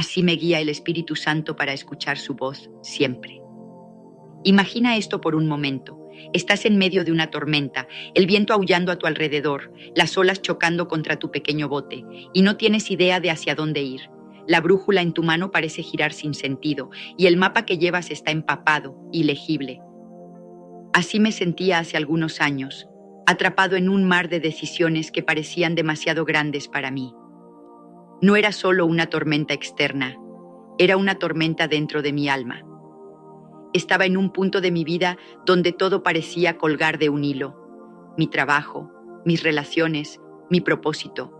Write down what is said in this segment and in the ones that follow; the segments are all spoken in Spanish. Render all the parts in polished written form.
Así me guía el Espíritu Santo para escuchar su voz siempre. Imagina esto por un momento. Estás en medio de una tormenta, el viento aullando a tu alrededor, las olas chocando contra tu pequeño bote, y no tienes idea de hacia dónde ir. La brújula en tu mano parece girar sin sentido, y el mapa que llevas está empapado, ilegible. Así me sentía hace algunos años, atrapado en un mar de decisiones que parecían demasiado grandes para mí. No era solo una tormenta externa, era una tormenta dentro de mi alma. Estaba en un punto de mi vida donde todo parecía colgar de un hilo. Mi trabajo, mis relaciones, mi propósito.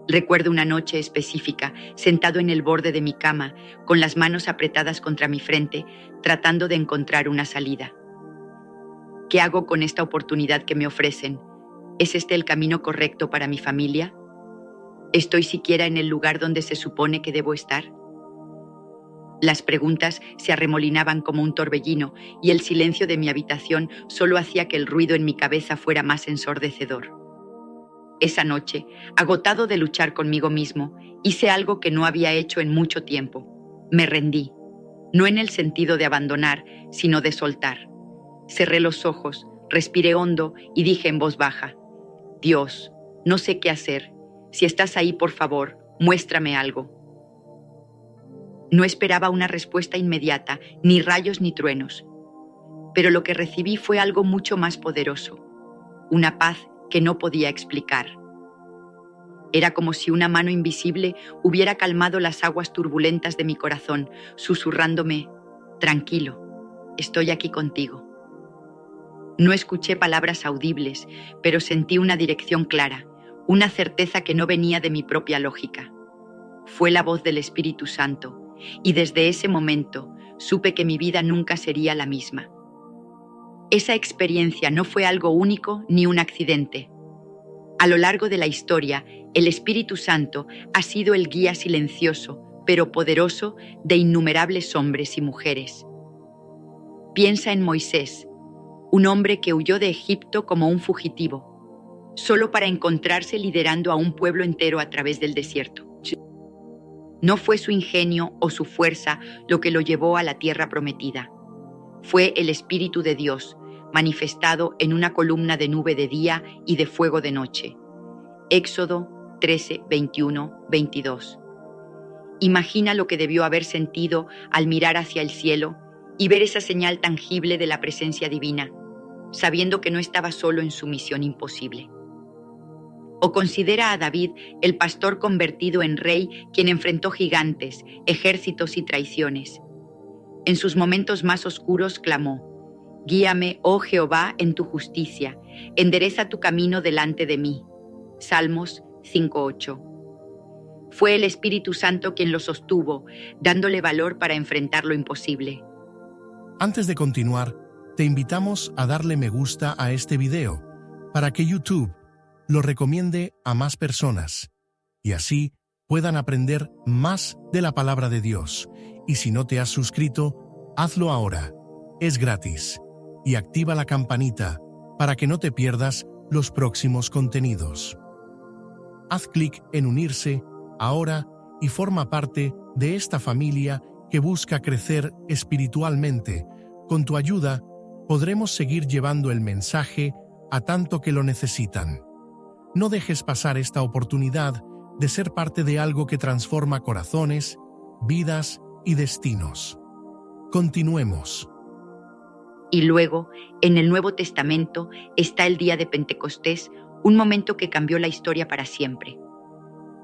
Recuerdo una noche específica, sentado en el borde de mi cama, con las manos apretadas contra mi frente, tratando de encontrar una salida. ¿Qué hago con esta oportunidad que me ofrecen? ¿Es este el camino correcto para mi familia? ¿Estoy siquiera en el lugar donde se supone que debo estar? Las preguntas se arremolinaban como un torbellino y el silencio de mi habitación solo hacía que el ruido en mi cabeza fuera más ensordecedor. Esa noche, agotado de luchar conmigo mismo, hice algo que no había hecho en mucho tiempo. Me rendí, no en el sentido de abandonar, sino de soltar. Cerré los ojos, respiré hondo y dije en voz baja: Dios, no sé qué hacer. Si estás ahí, por favor, muéstrame algo. No esperaba una respuesta inmediata, ni rayos ni truenos. Pero lo que recibí fue algo mucho más poderoso, una paz que no podía explicar. Era como si una mano invisible hubiera calmado las aguas turbulentas de mi corazón, susurrándome: tranquilo, estoy aquí contigo. No escuché palabras audibles, pero sentí una dirección clara, una certeza que no venía de mi propia lógica. Fue la voz del Espíritu Santo, y desde ese momento supe que mi vida nunca sería la misma. Esa experiencia no fue algo único ni un accidente. A lo largo de la historia, el Espíritu Santo ha sido el guía silencioso, pero poderoso de innumerables hombres y mujeres. Piensa en Moisés, un hombre que huyó de Egipto como un fugitivo, solo para encontrarse liderando a un pueblo entero a través del desierto. No fue su ingenio o su fuerza lo que lo llevó a la tierra prometida. Fue el Espíritu de Dios, manifestado en una columna de nube de día y de fuego de noche. Éxodo 13, 21, 22. Imagina lo que debió haber sentido al mirar hacia el cielo y ver esa señal tangible de la presencia divina, sabiendo que no estaba solo en su misión imposible. O considera a David, el pastor convertido en rey, quien enfrentó gigantes, ejércitos y traiciones. En sus momentos más oscuros clamó: guíame, oh Jehová, en tu justicia, endereza tu camino delante de mí. Salmos 5:8. Fue el Espíritu Santo quien lo sostuvo, dándole valor para enfrentar lo imposible. Antes de continuar, te invitamos a darle me gusta a este video para que YouTube lo recomiende a más personas y así puedan aprender más de la palabra de Dios. Y si no te has suscrito, hazlo ahora. Es gratis. Y activa la campanita para que no te pierdas los próximos contenidos. Haz clic en unirse ahora y forma parte de esta familia que busca crecer espiritualmente. Con tu ayuda, podremos seguir llevando el mensaje a tanto que lo necesitan. No dejes pasar esta oportunidad de ser parte de algo que transforma corazones, vidas y destinos. Continuemos. Y luego, en el Nuevo Testamento, está el día de Pentecostés, un momento que cambió la historia para siempre.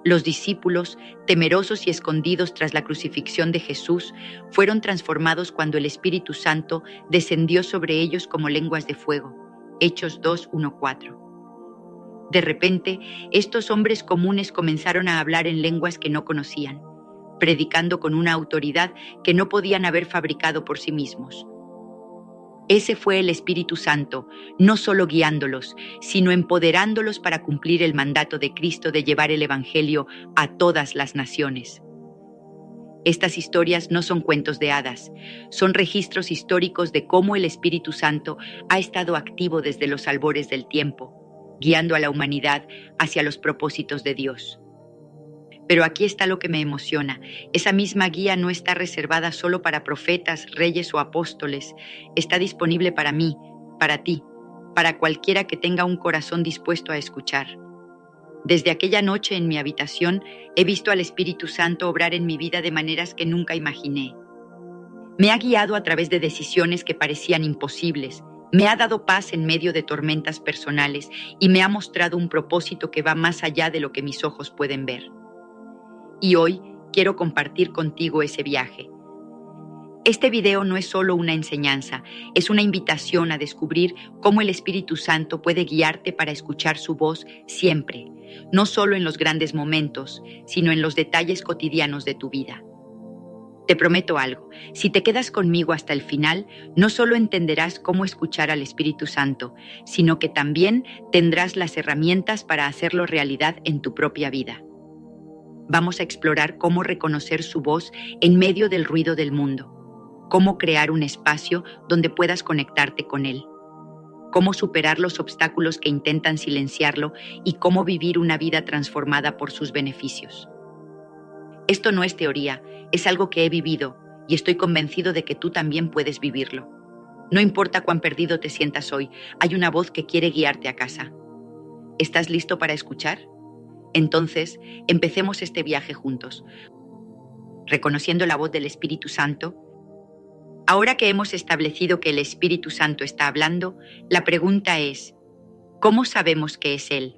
Los discípulos, temerosos y escondidos tras la crucifixión de Jesús, fueron transformados cuando el Espíritu Santo descendió sobre ellos como lenguas de fuego. Hechos 2:1-4. De repente, estos hombres comunes comenzaron a hablar en lenguas que no conocían, predicando con una autoridad que no podían haber fabricado por sí mismos. Ese fue el Espíritu Santo, no solo guiándolos, sino empoderándolos para cumplir el mandato de Cristo de llevar el Evangelio a todas las naciones. Estas historias no son cuentos de hadas, son registros históricos de cómo el Espíritu Santo ha estado activo desde los albores del tiempo, guiando a la humanidad hacia los propósitos de Dios. Pero aquí está lo que me emociona. Esa misma guía no está reservada solo para profetas, reyes o apóstoles. Está disponible para mí, para ti, para cualquiera que tenga un corazón dispuesto a escuchar. Desde aquella noche en mi habitación he visto al Espíritu Santo obrar en mi vida de maneras que nunca imaginé. Me ha guiado a través de decisiones que parecían imposibles. Me ha dado paz en medio de tormentas personales y me ha mostrado un propósito que va más allá de lo que mis ojos pueden ver. Y hoy quiero compartir contigo ese viaje. Este video no es solo una enseñanza, es una invitación a descubrir cómo el Espíritu Santo puede guiarte para escuchar su voz siempre, no solo en los grandes momentos, sino en los detalles cotidianos de tu vida. Te prometo algo, si te quedas conmigo hasta el final, no solo entenderás cómo escuchar al Espíritu Santo, sino que también tendrás las herramientas para hacerlo realidad en tu propia vida. Vamos a explorar cómo reconocer su voz en medio del ruido del mundo, cómo crear un espacio donde puedas conectarte con él, cómo superar los obstáculos que intentan silenciarlo y cómo vivir una vida transformada por sus beneficios. Esto no es teoría, es algo que he vivido y estoy convencido de que tú también puedes vivirlo. No importa cuán perdido te sientas hoy, hay una voz que quiere guiarte a casa. ¿Estás listo para escuchar? Entonces, empecemos este viaje juntos, reconociendo la voz del Espíritu Santo. Ahora que hemos establecido que el Espíritu Santo está hablando, la pregunta es, ¿cómo sabemos que es Él?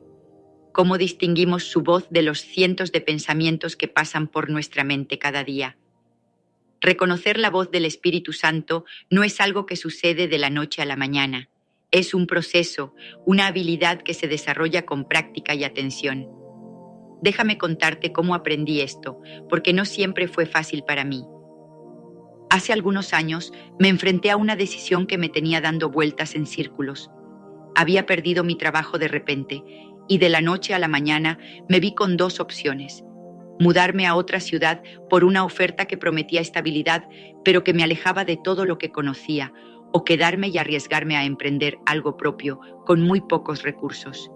¿Cómo distinguimos su voz de los cientos de pensamientos que pasan por nuestra mente cada día? Reconocer la voz del Espíritu Santo no es algo que sucede de la noche a la mañana. Es un proceso, una habilidad que se desarrolla con práctica y atención. Déjame contarte cómo aprendí esto, porque no siempre fue fácil para mí. Hace algunos años me enfrenté a una decisión que me tenía dando vueltas en círculos. Había perdido mi trabajo de repente y de la noche a la mañana me vi con dos opciones: mudarme a otra ciudad por una oferta que prometía estabilidad, pero que me alejaba de todo lo que conocía, o quedarme y arriesgarme a emprender algo propio con muy pocos recursos.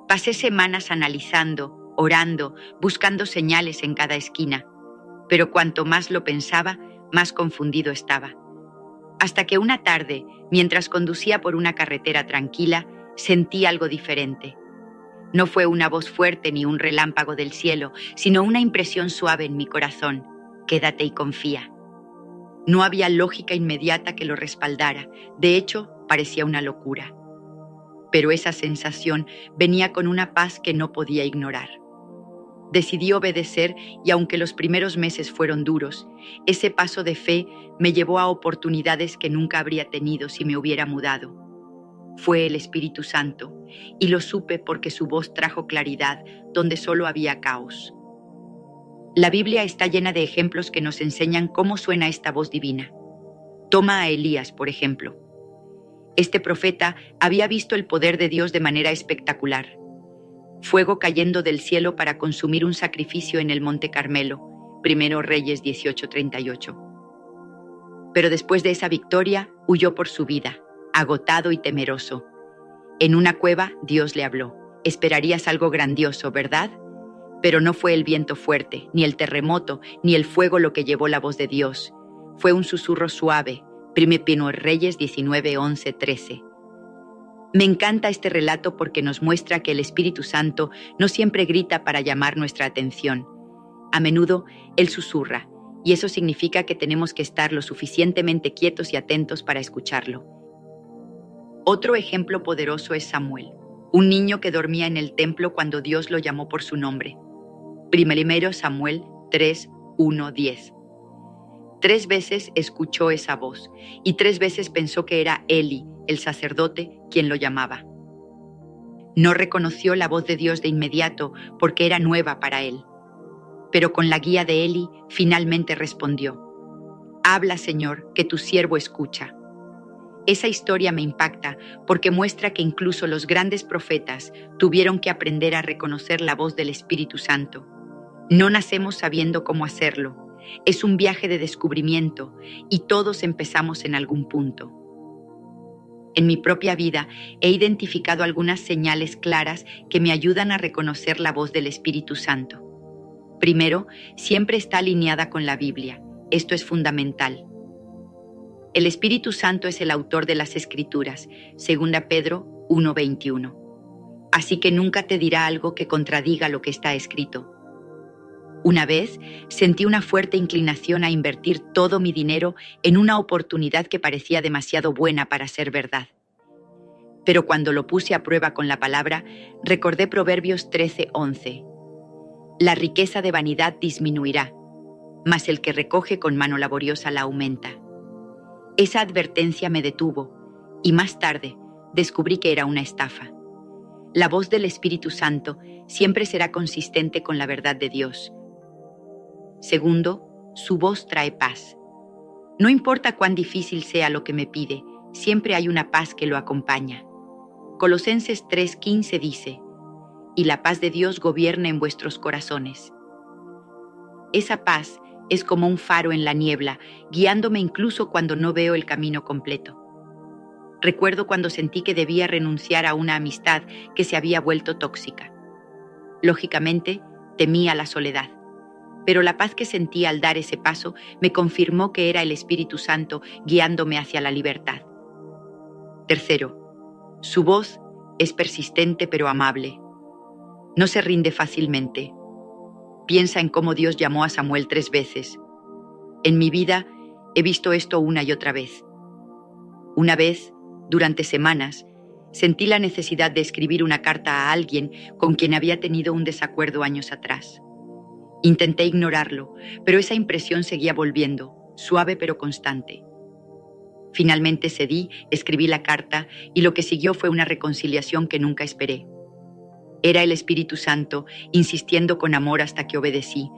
Pasé semanas analizando, orando, buscando señales en cada esquina, pero cuanto más lo pensaba, más confundido estaba. Hasta que una tarde, mientras conducía por una carretera tranquila, sentí algo diferente. No fue una voz fuerte ni un relámpago del cielo, sino una impresión suave en mi corazón: quédate y confía. No había lógica inmediata que lo respaldara, de hecho, parecía una locura. Pero esa sensación venía con una paz que no podía ignorar. Decidí obedecer y aunque los primeros meses fueron duros, ese paso de fe me llevó a oportunidades que nunca habría tenido si me hubiera mudado. Fue el Espíritu Santo y lo supe porque su voz trajo claridad donde solo había caos. La Biblia está llena de ejemplos que nos enseñan cómo suena esta voz divina. Toma a Elías, por ejemplo. Este profeta había visto el poder de Dios de manera espectacular. Fuego cayendo del cielo para consumir un sacrificio en el Monte Carmelo, 1 Reyes 18:38. Pero después de esa victoria, huyó por su vida, agotado y temeroso. En una cueva, Dios le habló. Esperarías algo grandioso, ¿verdad? Pero no fue el viento fuerte, ni el terremoto, ni el fuego lo que llevó la voz de Dios. Fue un susurro suave, 1 Reyes 19:11-13. Me encanta este relato porque nos muestra que el Espíritu Santo no siempre grita para llamar nuestra atención. A menudo, Él susurra, y eso significa que tenemos que estar lo suficientemente quietos y atentos para escucharlo. Otro ejemplo poderoso es Samuel, un niño que dormía en el templo cuando Dios lo llamó por su nombre. 1 Samuel 3:1-10. 3 veces escuchó esa voz, y 3 veces pensó que era Eli, el sacerdote, quien lo llamaba. No reconoció la voz de Dios de inmediato porque era nueva para él. Pero con la guía de Eli, finalmente respondió: Habla, Señor, que tu siervo escucha. Esa historia me impacta porque muestra que incluso los grandes profetas tuvieron que aprender a reconocer la voz del Espíritu Santo. No nacemos sabiendo cómo hacerlo. Es un viaje de descubrimiento y todos empezamos en algún punto. En mi propia vida he identificado algunas señales claras que me ayudan a reconocer la voz del Espíritu Santo. Primero, siempre está alineada con la Biblia. Esto es fundamental. El Espíritu Santo es el autor de las Escrituras, 2 Pedro 1:21. Así que nunca te dirá algo que contradiga lo que está escrito. Una vez sentí una fuerte inclinación a invertir todo mi dinero en una oportunidad que parecía demasiado buena para ser verdad. Pero cuando lo puse a prueba con la palabra, recordé Proverbios 13:11. La riqueza de vanidad disminuirá, mas el que recoge con mano laboriosa la aumenta. Esa advertencia me detuvo y más tarde descubrí que era una estafa. La voz del Espíritu Santo siempre será consistente con la verdad de Dios. Segundo, su voz trae paz. No importa cuán difícil sea lo que me pide, siempre hay una paz que lo acompaña. Colosenses 3:15 dice, y la paz de Dios gobierna en vuestros corazones. Esa paz es como un faro en la niebla, guiándome incluso cuando no veo el camino completo. Recuerdo cuando sentí que debía renunciar a una amistad que se había vuelto tóxica. Lógicamente, temía la soledad, pero la paz que sentí al dar ese paso me confirmó que era el Espíritu Santo guiándome hacia la libertad. Tercero, su voz es persistente pero amable. No se rinde fácilmente. Piensa en cómo Dios llamó a Samuel 3 veces. En mi vida he visto esto una y otra vez. Una vez, durante semanas, sentí la necesidad de escribir una carta a alguien con quien había tenido un desacuerdo años atrás. Intenté ignorarlo, pero esa impresión seguía volviendo, suave pero constante. Finalmente cedí, escribí la carta y lo que siguió fue una reconciliación que nunca esperé. Era el Espíritu Santo insistiendo con amor hasta que obedecí.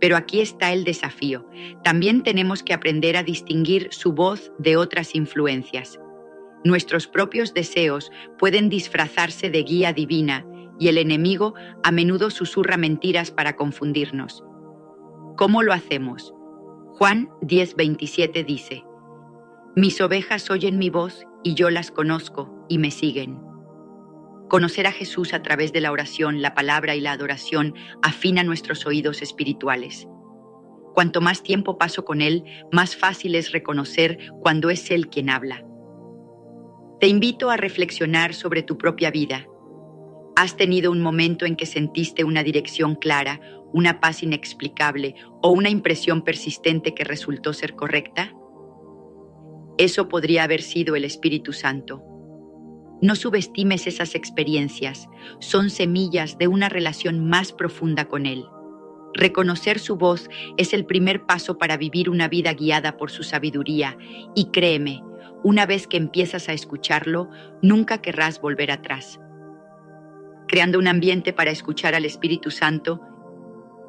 Pero aquí está el desafío. También tenemos que aprender a distinguir su voz de otras influencias. Nuestros propios deseos pueden disfrazarse de guía divina y el enemigo a menudo susurra mentiras para confundirnos. ¿Cómo lo hacemos? Juan 10:27 dice, mis ovejas oyen mi voz y yo las conozco y me siguen. Conocer a Jesús a través de la oración, la palabra y la adoración afina nuestros oídos espirituales. Cuanto más tiempo paso con Él, más fácil es reconocer cuando es Él quien habla. Te invito a reflexionar sobre tu propia vida. ¿Has tenido un momento en que sentiste una dirección clara, una paz inexplicable o una impresión persistente que resultó ser correcta? Eso podría haber sido el Espíritu Santo. No subestimes esas experiencias, son semillas de una relación más profunda con Él. Reconocer su voz es el primer paso para vivir una vida guiada por su sabiduría y créeme, una vez que empiezas a escucharlo, nunca querrás volver atrás. Creando un ambiente para escuchar al Espíritu Santo,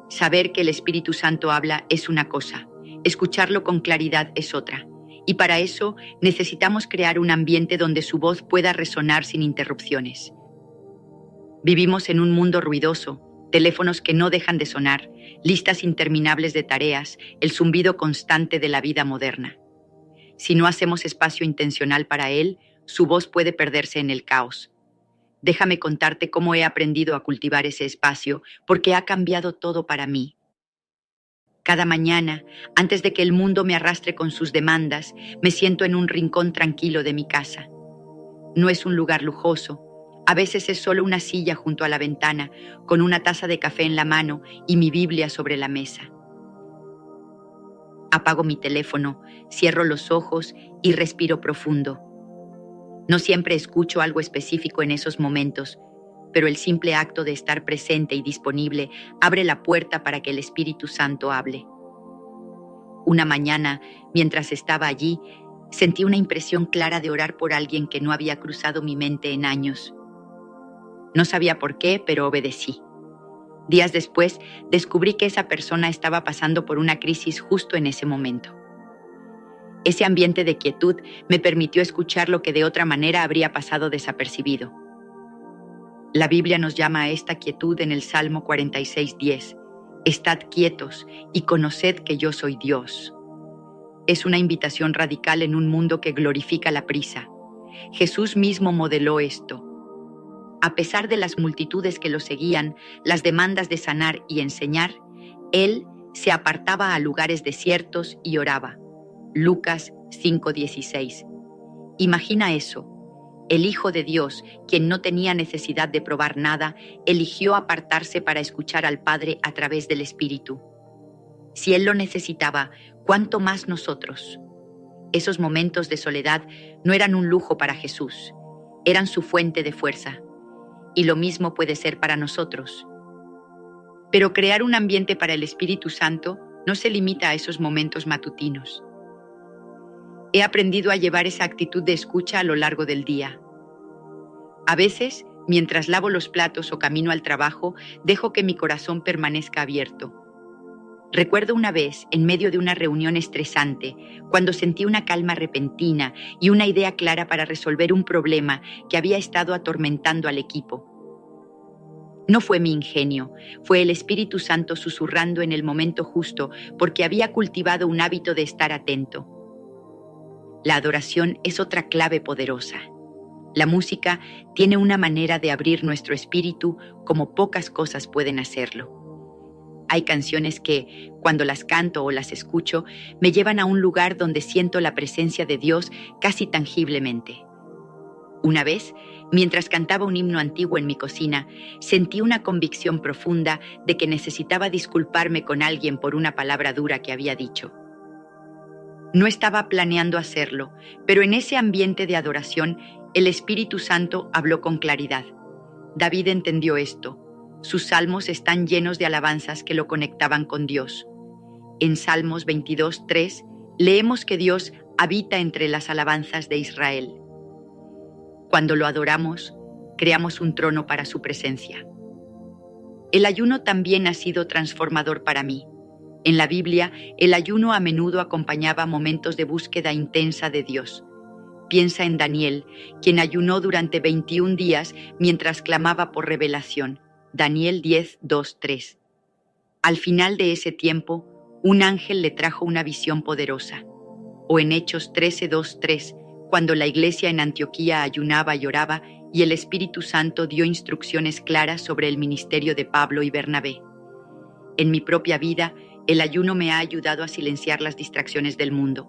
saber que el Espíritu Santo habla es una cosa, escucharlo con claridad es otra. Y para eso necesitamos crear un ambiente donde su voz pueda resonar sin interrupciones. Vivimos en un mundo ruidoso, teléfonos que no dejan de sonar, listas interminables de tareas, el zumbido constante de la vida moderna. Si no hacemos espacio intencional para Él, su voz puede perderse en el caos. Déjame contarte cómo he aprendido a cultivar ese espacio, porque ha cambiado todo para mí. Cada mañana, antes de que el mundo me arrastre con sus demandas, me siento en un rincón tranquilo de mi casa. No es un lugar lujoso, a veces es solo una silla junto a la ventana, con una taza de café en la mano y mi Biblia sobre la mesa. Apago mi teléfono, cierro los ojos y respiro profundo. No siempre escucho algo específico en esos momentos, pero el simple acto de estar presente y disponible abre la puerta para que el Espíritu Santo hable. Una mañana, mientras estaba allí, sentí una impresión clara de orar por alguien que no había cruzado mi mente en años. No sabía por qué, pero obedecí. Días después, descubrí que esa persona estaba pasando por una crisis justo en ese momento. Ese ambiente de quietud me permitió escuchar lo que de otra manera habría pasado desapercibido. La Biblia nos llama a esta quietud en el Salmo 46:10. Estad quietos y conoced que yo soy Dios. Es una invitación radical en un mundo que glorifica la prisa. Jesús mismo modeló esto. A pesar de las multitudes que lo seguían, las demandas de sanar y enseñar, él se apartaba a lugares desiertos y oraba. Lucas 5:16. Imagina eso. El Hijo de Dios, quien no tenía necesidad de probar nada, eligió apartarse para escuchar al Padre a través del Espíritu. Si Él lo necesitaba, ¿cuánto más nosotros? Esos momentos de soledad no eran un lujo para Jesús, eran su fuente de fuerza. Y lo mismo puede ser para nosotros. Pero crear un ambiente para el Espíritu Santo no se limita a esos momentos matutinos. He aprendido a llevar esa actitud de escucha a lo largo del día. A veces, mientras lavo los platos o camino al trabajo, dejo que mi corazón permanezca abierto. Recuerdo una vez, en medio de una reunión estresante, cuando sentí una calma repentina y una idea clara para resolver un problema que había estado atormentando al equipo. No fue mi ingenio, fue el Espíritu Santo susurrando en el momento justo porque había cultivado un hábito de estar atento. La adoración es otra clave poderosa. La música tiene una manera de abrir nuestro espíritu como pocas cosas pueden hacerlo. Hay canciones que, cuando las canto o las escucho, me llevan a un lugar donde siento la presencia de Dios casi tangiblemente. Una vez, mientras cantaba un himno antiguo en mi cocina, sentí una convicción profunda de que necesitaba disculparme con alguien por una palabra dura que había dicho. No estaba planeando hacerlo, pero en ese ambiente de adoración, el Espíritu Santo habló con claridad. David entendió esto. Sus salmos están llenos de alabanzas que lo conectaban con Dios. En Salmos 22:3 leemos que Dios habita entre las alabanzas de Israel. Cuando lo adoramos, creamos un trono para su presencia. El ayuno también ha sido transformador para mí. En la Biblia, el ayuno a menudo acompañaba momentos de búsqueda intensa de Dios. Piensa en Daniel, quien ayunó durante 21 días mientras clamaba por revelación. Daniel 10:2-3. Al final de ese tiempo, un ángel le trajo una visión poderosa. O en Hechos 13:2-3, cuando la iglesia en Antioquía ayunaba y oraba y el Espíritu Santo dio instrucciones claras sobre el ministerio de Pablo y Bernabé. En mi propia vida, el ayuno me ha ayudado a silenciar las distracciones del mundo.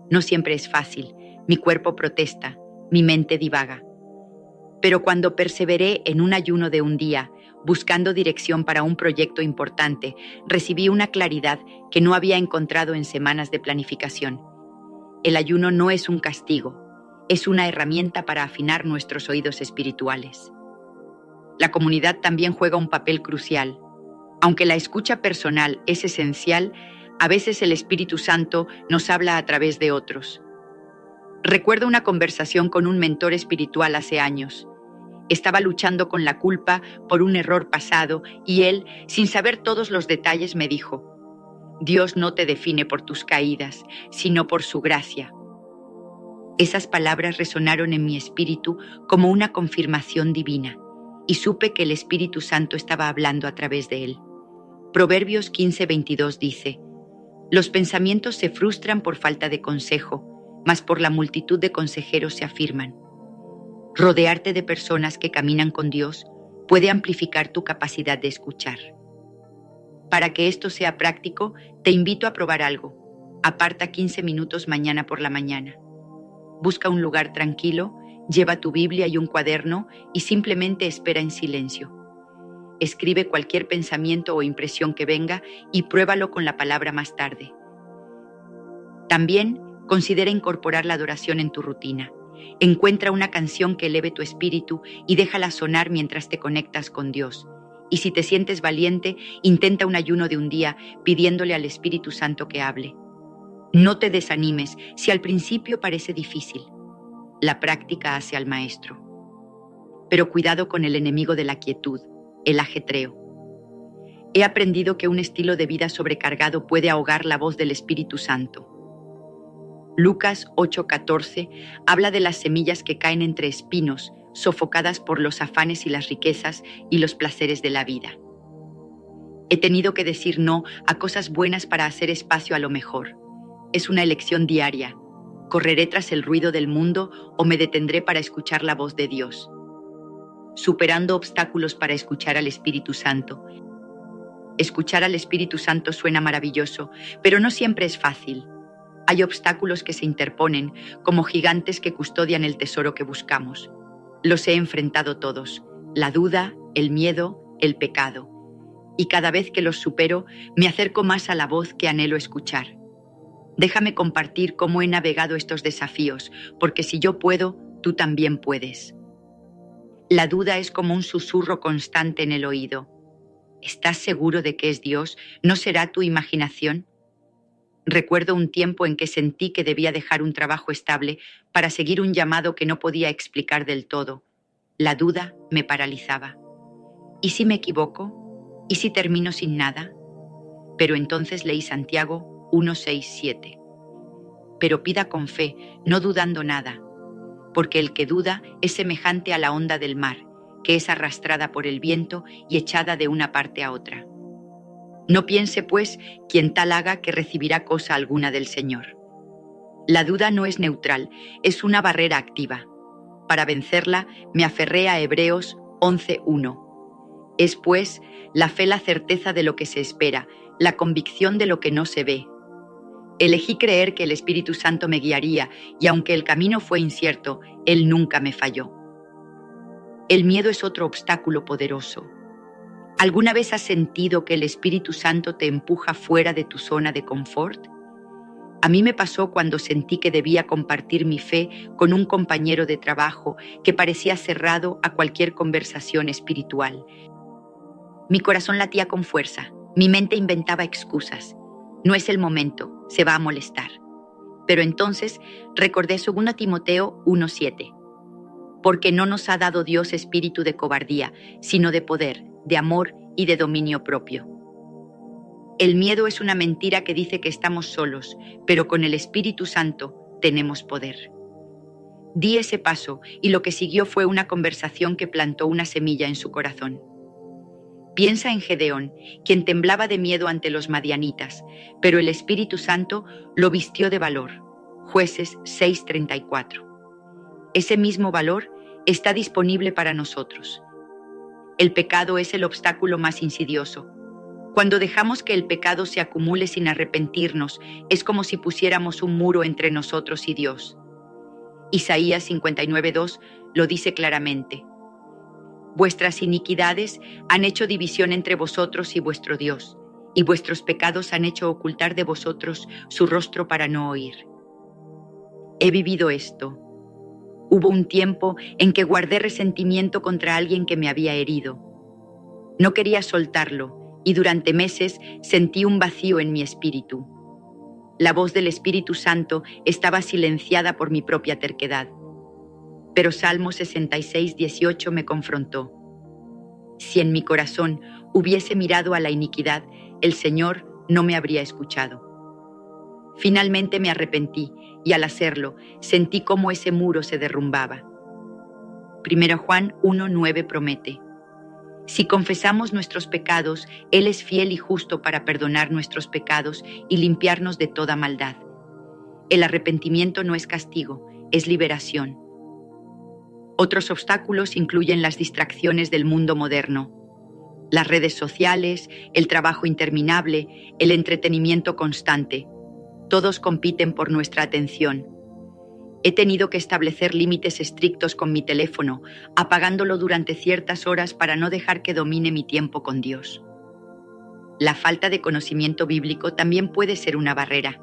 No siempre es fácil, mi cuerpo protesta, mi mente divaga. Pero cuando perseveré en un ayuno de un día, buscando dirección para un proyecto importante, recibí una claridad que no había encontrado en semanas de planificación. El ayuno no es un castigo, es una herramienta para afinar nuestros oídos espirituales. La comunidad también juega un papel crucial. Aunque la escucha personal es esencial, a veces el Espíritu Santo nos habla a través de otros. Recuerdo una conversación con un mentor espiritual hace años. Estaba luchando con la culpa por un error pasado y él, sin saber todos los detalles, me dijo: Dios no te define por tus caídas, sino por su gracia. Esas palabras resonaron en mi espíritu como una confirmación divina, y supe que el Espíritu Santo estaba hablando a través de él. Proverbios 15:22 dice: Los pensamientos se frustran por falta de consejo, mas por la multitud de consejeros se afirman. Rodearte de personas que caminan con Dios puede amplificar tu capacidad de escuchar. Para que esto sea práctico, te invito a probar algo. Aparta 15 minutos mañana por la mañana. Busca un lugar tranquilo, lleva tu Biblia y un cuaderno y simplemente espera en silencio. Escribe cualquier pensamiento o impresión que venga y pruébalo con la palabra más tarde. También considera incorporar la adoración en tu rutina. Encuentra una canción que eleve tu espíritu y déjala sonar mientras te conectas con Dios. Y si te sientes valiente, intenta un ayuno de un día pidiéndole al Espíritu Santo que hable. No te desanimes si al principio parece difícil. La práctica hace al maestro. Pero cuidado con el enemigo de la quietud, el ajetreo. He aprendido que un estilo de vida sobrecargado puede ahogar la voz del Espíritu Santo. Lucas 8:14 habla de las semillas que caen entre espinos, sofocadas por los afanes y las riquezas y los placeres de la vida. He tenido que decir no a cosas buenas para hacer espacio a lo mejor. Es una elección diaria. ¿Correré tras el ruido del mundo o me detendré para escuchar la voz de Dios? superando obstáculos para escuchar al Espíritu Santo. Escuchar al Espíritu Santo suena maravilloso, pero no siempre es fácil. Hay obstáculos que se interponen, como gigantes que custodian el tesoro que buscamos. Los he enfrentado todos: la duda, el miedo, el pecado. Y cada vez que los supero, me acerco más a la voz que anhelo escuchar. Déjame compartir cómo he navegado estos desafíos, porque si yo puedo, tú también puedes. La duda es como un susurro constante en el oído. ¿Estás seguro de que es Dios? ¿No será tu imaginación? Recuerdo un tiempo en que sentí que debía dejar un trabajo estable para seguir un llamado que no podía explicar del todo. La duda me paralizaba. ¿Y si me equivoco? ¿Y si termino sin nada? Pero entonces leí Santiago 1:6-7. Pero pida con fe, no dudando nada, porque el que duda es semejante a la onda del mar, que es arrastrada por el viento y echada de una parte a otra. No piense, pues, quien tal haga que recibirá cosa alguna del Señor. La duda no es neutral, es una barrera activa. Para vencerla, me aferré a Hebreos 11:1. Es, pues, la fe la certeza de lo que se espera, la convicción de lo que no se ve. Elegí creer que el Espíritu Santo me guiaría, y aunque el camino fue incierto, Él nunca me falló. El miedo es otro obstáculo poderoso. ¿Alguna vez has sentido que el Espíritu Santo te empuja fuera de tu zona de confort? A mí me pasó cuando sentí que debía compartir mi fe con un compañero de trabajo que parecía cerrado a cualquier conversación espiritual. Mi corazón latía con fuerza, mi mente inventaba excusas. No es el momento, se va a molestar. Pero entonces recordé 2 Timoteo 1:7. Porque no nos ha dado Dios espíritu de cobardía, sino de poder, de amor y de dominio propio. El miedo es una mentira que dice que estamos solos, pero con el Espíritu Santo tenemos poder. Di ese paso y lo que siguió fue una conversación que plantó una semilla en su corazón. Piensa en Gedeón, quien temblaba de miedo ante los madianitas, pero el Espíritu Santo lo vistió de valor. Jueces 6:34. Ese mismo valor está disponible para nosotros. El pecado es el obstáculo más insidioso. Cuando dejamos que el pecado se acumule sin arrepentirnos, es como si pusiéramos un muro entre nosotros y Dios. Isaías 59:2 lo dice claramente. Vuestras iniquidades han hecho división entre vosotros y vuestro Dios, y vuestros pecados han hecho ocultar de vosotros su rostro para no oír. He vivido esto. Hubo un tiempo en que guardé resentimiento contra alguien que me había herido. No quería soltarlo, y durante meses sentí un vacío en mi espíritu. La voz del Espíritu Santo estaba silenciada por mi propia terquedad. Pero Salmo 66:18 me confrontó. Si en mi corazón hubiese mirado a la iniquidad, el Señor no me habría escuchado. Finalmente me arrepentí y al hacerlo sentí cómo ese muro se derrumbaba. 1 Juan 1:9 promete: si confesamos nuestros pecados, Él es fiel y justo para perdonar nuestros pecados y limpiarnos de toda maldad. El arrepentimiento no es castigo, es liberación. Otros obstáculos incluyen las distracciones del mundo moderno. Las redes sociales, el trabajo interminable, el entretenimiento constante. Todos compiten por nuestra atención. He tenido que establecer límites estrictos con mi teléfono, apagándolo durante ciertas horas para no dejar que domine mi tiempo con Dios. La falta de conocimiento bíblico también puede ser una barrera.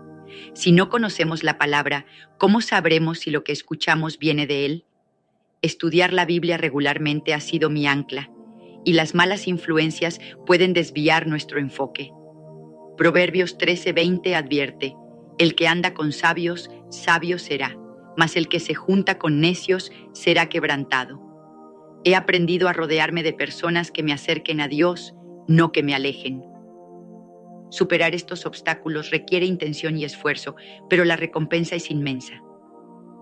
Si no conocemos la palabra, ¿cómo sabremos si lo que escuchamos viene de Él? Estudiar la Biblia regularmente ha sido mi ancla, y las malas influencias pueden desviar nuestro enfoque. Proverbios 13:20 advierte: el que anda con sabios, sabio será, mas el que se junta con necios será quebrantado. He aprendido a rodearme de personas que me acerquen a Dios, no que me alejen. Superar estos obstáculos requiere intención y esfuerzo, pero la recompensa es inmensa.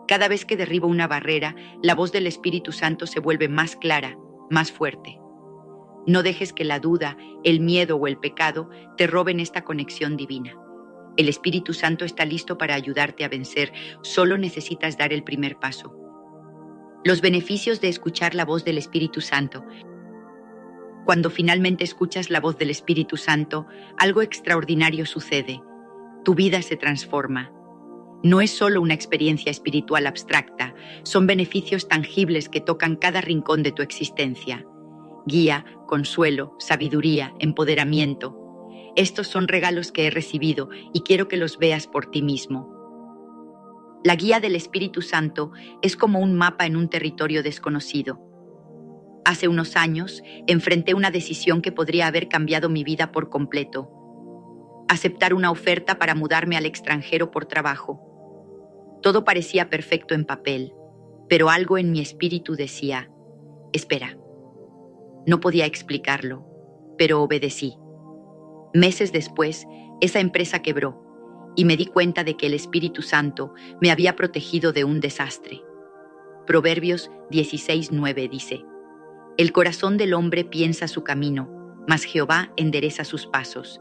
Cada vez que derribo una barrera, la voz del Espíritu Santo se vuelve más clara, más fuerte. No dejes que la duda, el miedo o el pecado te roben esta conexión divina. El Espíritu Santo está listo para ayudarte a vencer, solo necesitas dar el primer paso. Los beneficios de escuchar la voz del Espíritu Santo. Cuando finalmente escuchas la voz del Espíritu Santo, algo extraordinario sucede. Tu vida se transforma. No es solo una experiencia espiritual abstracta, son beneficios tangibles que tocan cada rincón de tu existencia. Guía, consuelo, sabiduría, empoderamiento. Estos son regalos que he recibido y quiero que los veas por ti mismo. La guía del Espíritu Santo es como un mapa en un territorio desconocido. Hace unos años enfrenté una decisión que podría haber cambiado mi vida por completo. Aceptar una oferta para mudarme al extranjero por trabajo. Todo parecía perfecto en papel, pero algo en mi espíritu decía, espera. No podía explicarlo, pero obedecí. Meses después, esa empresa quebró y me di cuenta de que el Espíritu Santo me había protegido de un desastre. Proverbios 16:9 dice, el corazón del hombre piensa su camino, mas Jehová endereza sus pasos.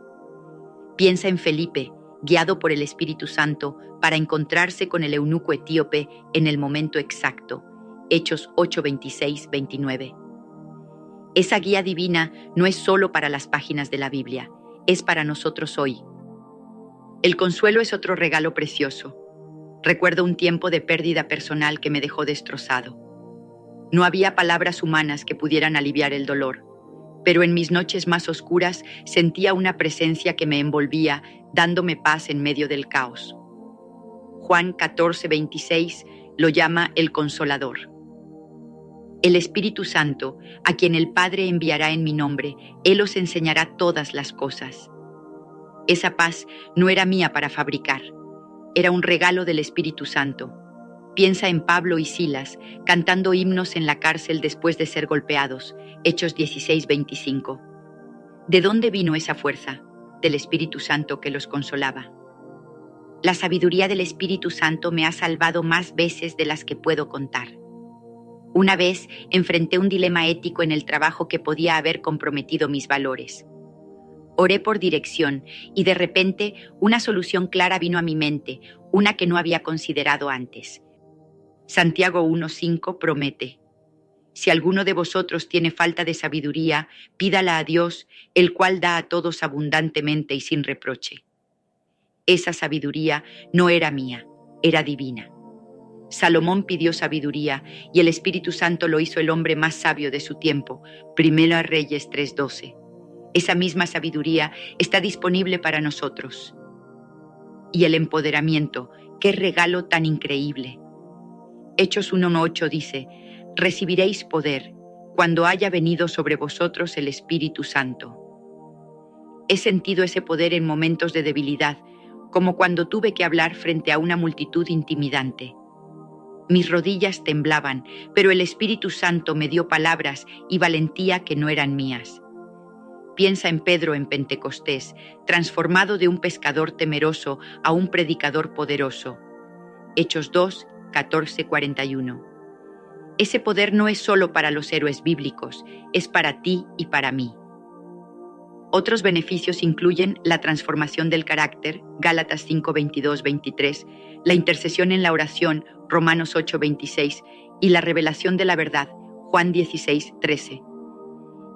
Piensa en Felipe, guiado por el Espíritu Santo, para encontrarse con el eunuco etíope en el momento exacto. Hechos 8:26-29. Esa guía divina no es solo para las páginas de la Biblia, es para nosotros hoy. El consuelo es otro regalo precioso. Recuerdo un tiempo de pérdida personal que me dejó destrozado. No había palabras humanas que pudieran aliviar el dolor, pero en mis noches más oscuras sentía una presencia que me envolvía, dándome paz en medio del caos. Juan 14:26 lo llama el Consolador. El Espíritu Santo, a quien el Padre enviará en mi nombre, Él os enseñará todas las cosas. Esa paz no era mía para fabricar, era un regalo del Espíritu Santo. Piensa en Pablo y Silas, cantando himnos en la cárcel después de ser golpeados, Hechos 16:25. ¿De dónde vino esa fuerza? Del Espíritu Santo que los consolaba. La sabiduría del Espíritu Santo me ha salvado más veces de las que puedo contar. Una vez enfrenté un dilema ético en el trabajo que podía haber comprometido mis valores. Oré por dirección y de repente una solución clara vino a mi mente, una que no había considerado antes. Santiago 1:5 promete: si alguno de vosotros tiene falta de sabiduría, pídala a Dios, el cual da a todos abundantemente y sin reproche. Esa sabiduría no era mía, era divina. Salomón pidió sabiduría y el Espíritu Santo lo hizo el hombre más sabio de su tiempo, 1 Reyes 3:12. Esa misma sabiduría está disponible para nosotros. Y el empoderamiento, qué regalo tan increíble. Hechos 1:8 dice, recibiréis poder cuando haya venido sobre vosotros el Espíritu Santo. He sentido ese poder en momentos de debilidad, como cuando tuve que hablar frente a una multitud intimidante. Mis rodillas temblaban, pero el Espíritu Santo me dio palabras y valentía que no eran mías. Piensa en Pedro en Pentecostés, transformado de un pescador temeroso a un predicador poderoso. Hechos 2:14-41. Ese poder no es solo para los héroes bíblicos, es para ti y para mí. Otros beneficios incluyen la transformación del carácter, Gálatas 5:22-23, la intercesión en la oración, Romanos 8:26, y la revelación de la verdad, Juan 16:13.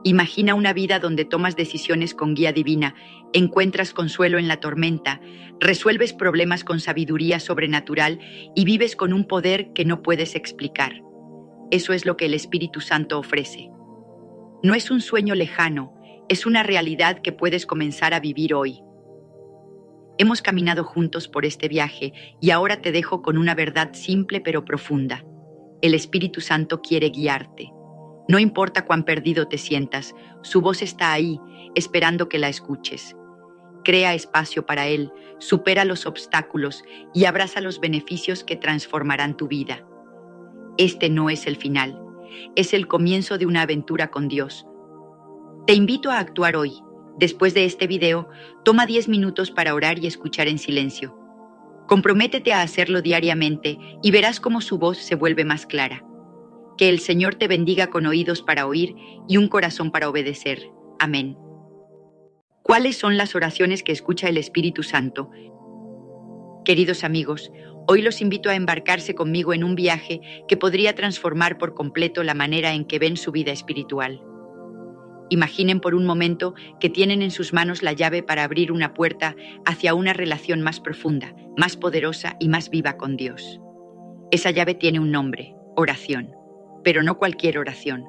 Imagina una vida donde tomas decisiones con guía divina, encuentras consuelo en la tormenta, resuelves problemas con sabiduría sobrenatural y vives con un poder que no puedes explicar. Eso es lo que el Espíritu Santo ofrece. No es un sueño lejano, es una realidad que puedes comenzar a vivir hoy. Hemos caminado juntos por este viaje y ahora te dejo con una verdad simple pero profunda. El Espíritu Santo quiere guiarte. No importa cuán perdido te sientas, su voz está ahí, esperando que la escuches. Crea espacio para Él, supera los obstáculos y abraza los beneficios que transformarán tu vida. Este no es el final, es el comienzo de una aventura con Dios. Te invito a actuar hoy. Después de este video, toma 10 minutos para orar y escuchar en silencio. Comprométete a hacerlo diariamente y verás cómo su voz se vuelve más clara. Que el Señor te bendiga con oídos para oír y un corazón para obedecer. Amén. ¿Cuáles son las oraciones que escucha el Espíritu Santo? Queridos amigos, hoy los invito a embarcarse conmigo en un viaje que podría transformar por completo la manera en que ven su vida espiritual. Imaginen por un momento que tienen en sus manos la llave para abrir una puerta hacia una relación más profunda, más poderosa y más viva con Dios. Esa llave tiene un nombre: oración, pero no cualquier oración.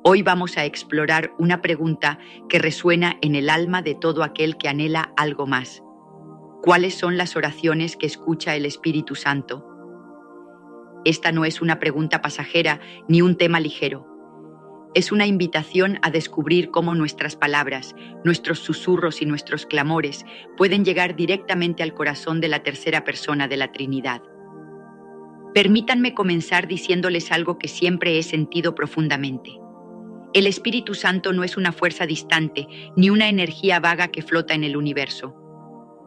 Hoy vamos a explorar una pregunta que resuena en el alma de todo aquel que anhela algo más. ¿Cuáles son las oraciones que escucha el Espíritu Santo? Esta no es una pregunta pasajera ni un tema ligero. Es una invitación a descubrir cómo nuestras palabras, nuestros susurros y nuestros clamores pueden llegar directamente al corazón de la tercera persona de la Trinidad. Permítanme comenzar diciéndoles algo que siempre he sentido profundamente. El Espíritu Santo no es una fuerza distante ni una energía vaga que flota en el universo.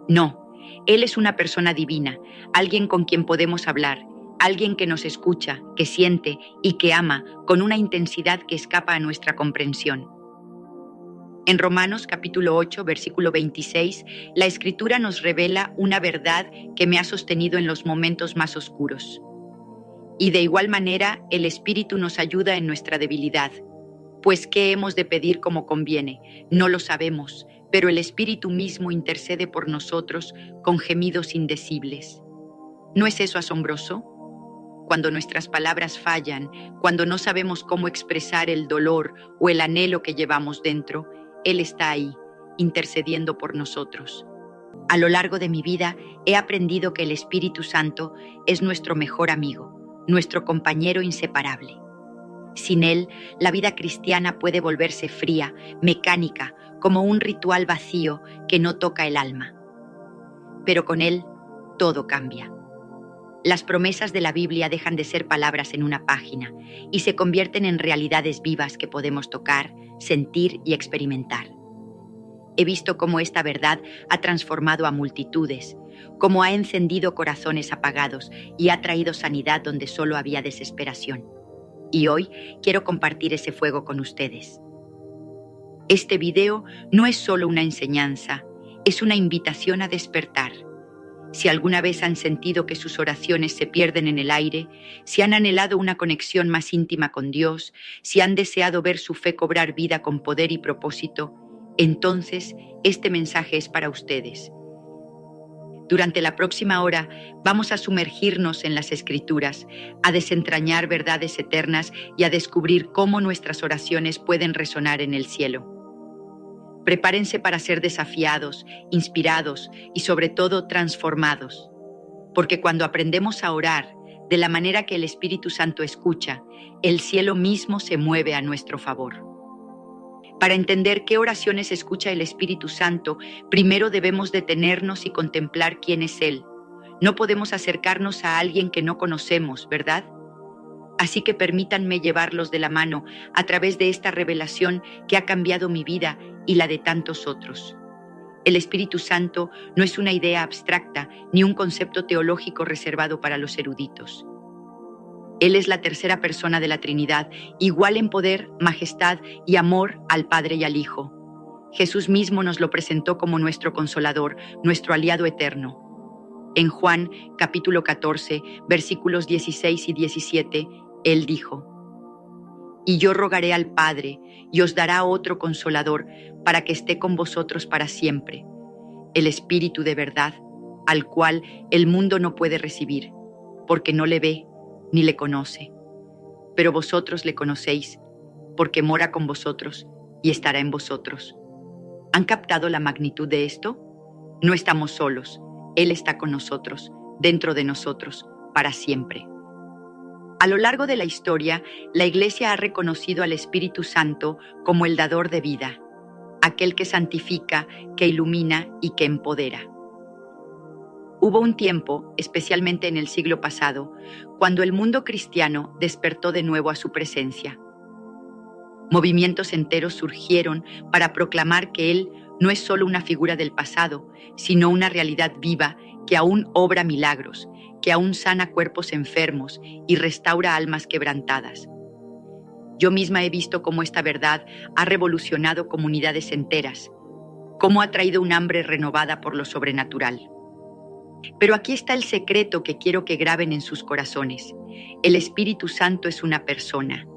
No. Él es una persona divina, alguien con quien podemos hablar, alguien que nos escucha, que siente y que ama con una intensidad que escapa a nuestra comprensión. En Romanos capítulo 8, versículo 26, la Escritura nos revela una verdad que me ha sostenido en los momentos más oscuros. Y de igual manera, el Espíritu nos ayuda en nuestra debilidad. Pues, ¿qué hemos de pedir como conviene? No lo sabemos, pero el Espíritu mismo intercede por nosotros con gemidos indecibles. ¿No es eso asombroso? Cuando nuestras palabras fallan, cuando no sabemos cómo expresar el dolor o el anhelo que llevamos dentro, Él está ahí, intercediendo por nosotros. A lo largo de mi vida he aprendido que el Espíritu Santo es nuestro mejor amigo, nuestro compañero inseparable. Sin Él, la vida cristiana puede volverse fría, mecánica, como un ritual vacío que no toca el alma. Pero con Él, todo cambia. Las promesas de la Biblia dejan de ser palabras en una página y se convierten en realidades vivas que podemos tocar, sentir y experimentar. He visto cómo esta verdad ha transformado a multitudes, cómo ha encendido corazones apagados y ha traído sanidad donde solo había desesperación. Y hoy quiero compartir ese fuego con ustedes. Este video no es solo una enseñanza, es una invitación a despertar. Si alguna vez han sentido que sus oraciones se pierden en el aire, si han anhelado una conexión más íntima con Dios, si han deseado ver su fe cobrar vida con poder y propósito, entonces este mensaje es para ustedes. Durante la próxima hora vamos a sumergirnos en las Escrituras, a desentrañar verdades eternas y a descubrir cómo nuestras oraciones pueden resonar en el cielo. Prepárense para ser desafiados, inspirados y sobre todo transformados, porque cuando aprendemos a orar de la manera que el Espíritu Santo escucha, el cielo mismo se mueve a nuestro favor. Para entender qué oraciones escucha el Espíritu Santo, primero debemos detenernos y contemplar quién es Él. No podemos acercarnos a alguien que no conocemos, ¿verdad? Así que permítanme llevarlos de la mano a través de esta revelación que ha cambiado mi vida y la de tantos otros. El Espíritu Santo no es una idea abstracta ni un concepto teológico reservado para los eruditos. Él es la tercera persona de la Trinidad, igual en poder, majestad y amor al Padre y al Hijo. Jesús mismo nos lo presentó como nuestro consolador, nuestro aliado eterno. En Juan, capítulo 14, versículos 16 y 17, Él dijo: «Y yo rogaré al Padre, y os dará otro consolador, para que esté con vosotros para siempre, el Espíritu de verdad, al cual el mundo no puede recibir, porque no le ve ni le conoce. Pero vosotros le conocéis, porque mora con vosotros y estará en vosotros». ¿Han captado la magnitud de esto? No estamos solos. Él está con nosotros, dentro de nosotros, para siempre. A lo largo de la historia, la Iglesia ha reconocido al Espíritu Santo como el dador de vida, aquel que santifica, que ilumina y que empodera. Hubo un tiempo, especialmente en el siglo pasado, cuando el mundo cristiano despertó de nuevo a su presencia. Movimientos enteros surgieron para proclamar que Él no es solo una figura del pasado, sino una realidad viva que aún obra milagros, que aún sana cuerpos enfermos y restaura almas quebrantadas. Yo misma he visto cómo esta verdad ha revolucionado comunidades enteras, cómo ha traído un hambre renovada por lo sobrenatural. Pero aquí está el secreto que quiero que graben en sus corazones. El Espíritu Santo es una persona.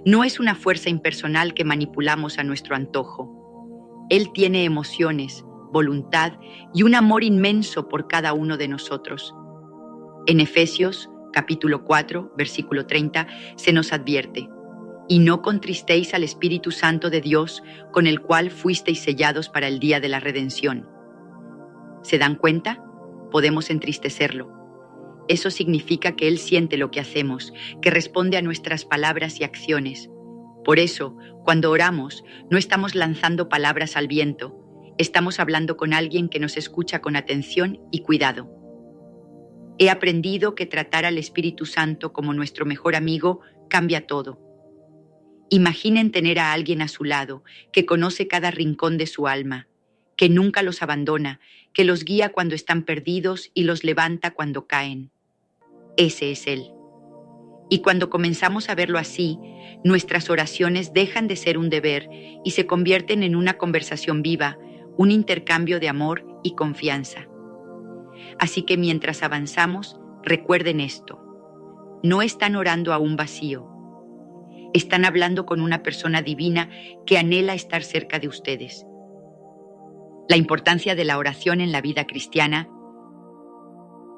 No es una fuerza impersonal que manipulamos a nuestro antojo. Él tiene emociones, voluntad y un amor inmenso por cada uno de nosotros. En Efesios, capítulo 4, versículo 30, se nos advierte: y no contristéis al Espíritu Santo de Dios, con el cual fuisteis sellados para el día de la redención. ¿Se dan cuenta? Podemos entristecerlo. Eso significa que Él siente lo que hacemos, que responde a nuestras palabras y acciones. Por eso, cuando oramos, no estamos lanzando palabras al viento, estamos hablando con alguien que nos escucha con atención y cuidado. He aprendido que tratar al Espíritu Santo como nuestro mejor amigo cambia todo. Imaginen tener a alguien a su lado, que conoce cada rincón de su alma, que nunca los abandona, que los guía cuando están perdidos y los levanta cuando caen. Ese es Él. Y cuando comenzamos a verlo así, nuestras oraciones dejan de ser un deber y se convierten en una conversación viva, un intercambio de amor y confianza. Así que mientras avanzamos, recuerden esto: no están orando a un vacío. Están hablando con una persona divina que anhela estar cerca de ustedes. La importancia de la oración en la vida cristiana.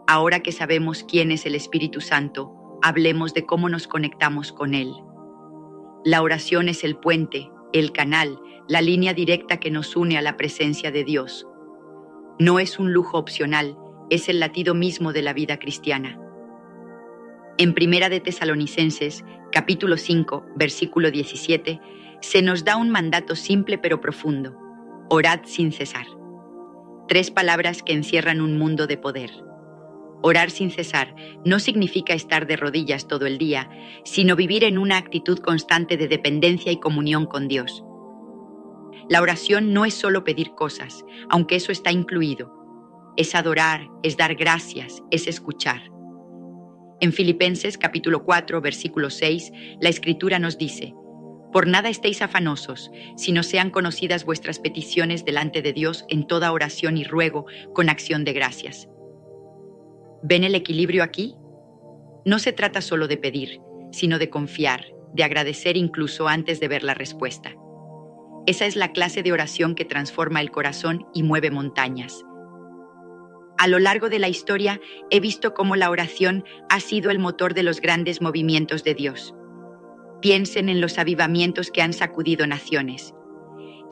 Ahora que sabemos quién es el Espíritu Santo, hablemos de cómo nos conectamos con Él. La oración es el puente, el canal, la línea directa que nos une a la presencia de Dios. No es un lujo opcional, es el latido mismo de la vida cristiana. En Primera de Tesalonicenses, capítulo 5, versículo 17, se nos da un mandato simple pero profundo: orad sin cesar. 3 palabras que encierran un mundo de poder. Orar sin cesar no significa estar de rodillas todo el día, sino vivir en una actitud constante de dependencia y comunión con Dios. La oración no es solo pedir cosas, aunque eso está incluido. Es adorar, es dar gracias, es escuchar. En Filipenses capítulo 4, versículo 6, la Escritura nos dice: por nada estéis afanosos, sino sean conocidas vuestras peticiones delante de Dios en toda oración y ruego con acción de gracias. ¿Ven el equilibrio aquí? No se trata solo de pedir, sino de confiar, de agradecer incluso antes de ver la respuesta. Esa es la clase de oración que transforma el corazón y mueve montañas. A lo largo de la historia he visto cómo la oración ha sido el motor de los grandes movimientos de Dios. Piensen en los avivamientos que han sacudido naciones.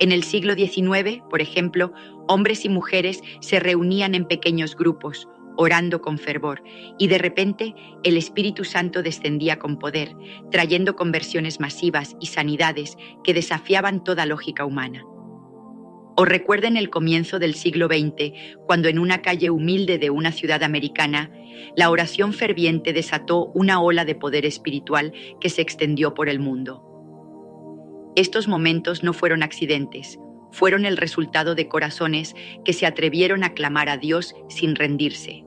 En el siglo XIX, por ejemplo, hombres y mujeres se reunían en pequeños grupos, orando con fervor, y de repente el Espíritu Santo descendía con poder, trayendo conversiones masivas y sanidades que desafiaban toda lógica humana. O recuerden el comienzo del siglo XX, cuando en una calle humilde de una ciudad americana, la oración ferviente desató una ola de poder espiritual que se extendió por el mundo. Estos momentos no fueron accidentes, fueron el resultado de corazones que se atrevieron a clamar a Dios sin rendirse.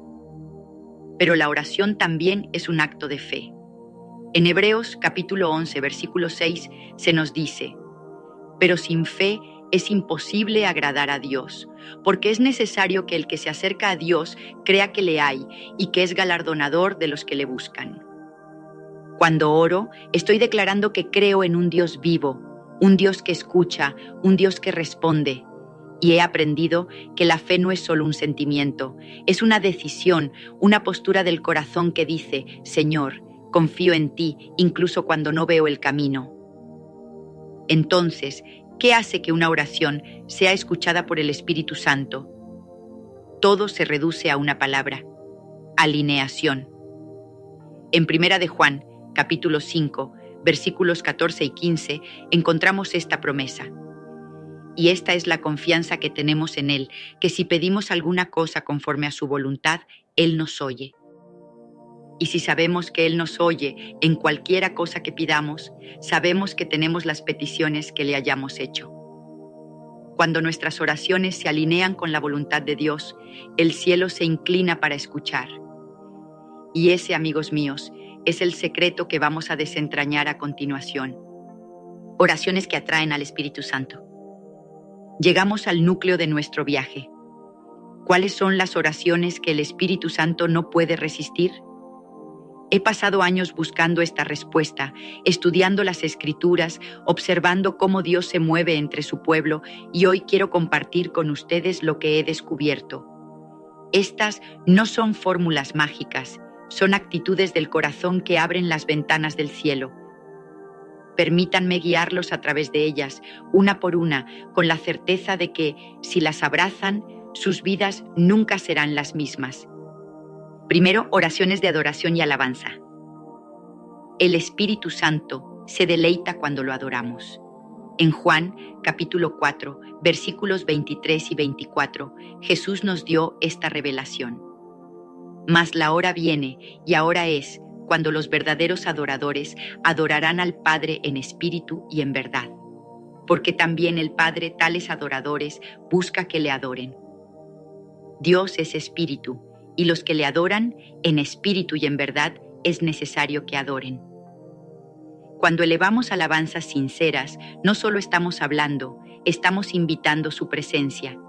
Pero la oración también es un acto de fe. En Hebreos capítulo 11, versículo 6, se nos dice: pero sin fe es imposible agradar a Dios, porque es necesario que el que se acerca a Dios crea que le hay y que es galardonador de los que le buscan. Cuando oro, estoy declarando que creo en un Dios vivo, un Dios que escucha, un Dios que responde. Y he aprendido que la fe no es solo un sentimiento, es una decisión, una postura del corazón que dice: Señor, confío en ti, incluso cuando no veo el camino. Entonces, ¿qué hace que una oración sea escuchada por el Espíritu Santo? Todo se reduce a una palabra: alineación. En Primera de Juan, capítulo 5, versículos 14 y 15, encontramos esta promesa: y esta es la confianza que tenemos en Él, que si pedimos alguna cosa conforme a su voluntad, Él nos oye. Y si sabemos que Él nos oye en cualquiera cosa que pidamos, sabemos que tenemos las peticiones que le hayamos hecho. Cuando nuestras oraciones se alinean con la voluntad de Dios, el cielo se inclina para escuchar. Y ese, amigos míos, es el secreto que vamos a desentrañar a continuación. Oraciones que atraen al Espíritu Santo. Llegamos al núcleo de nuestro viaje. ¿Cuáles son las oraciones que el Espíritu Santo no puede resistir? He pasado años buscando esta respuesta, estudiando las Escrituras, observando cómo Dios se mueve entre su pueblo, y hoy quiero compartir con ustedes lo que he descubierto. Estas no son fórmulas mágicas, son actitudes del corazón que abren las ventanas del cielo. Permítanme guiarlos a través de ellas, una por una, con la certeza de que, si las abrazan, sus vidas nunca serán las mismas. Primero, oraciones de adoración y alabanza. El Espíritu Santo se deleita cuando lo adoramos. En Juan, capítulo 4, versículos 23 y 24, Jesús nos dio esta revelación. Mas la hora viene, y ahora es, cuando los verdaderos adoradores adorarán al Padre en espíritu y en verdad, porque también el Padre tales adoradores busca que le adoren. Dios es espíritu, y los que le adoran en espíritu y en verdad es necesario que adoren. Cuando elevamos alabanzas sinceras, no solo estamos hablando, estamos invitando su presencia.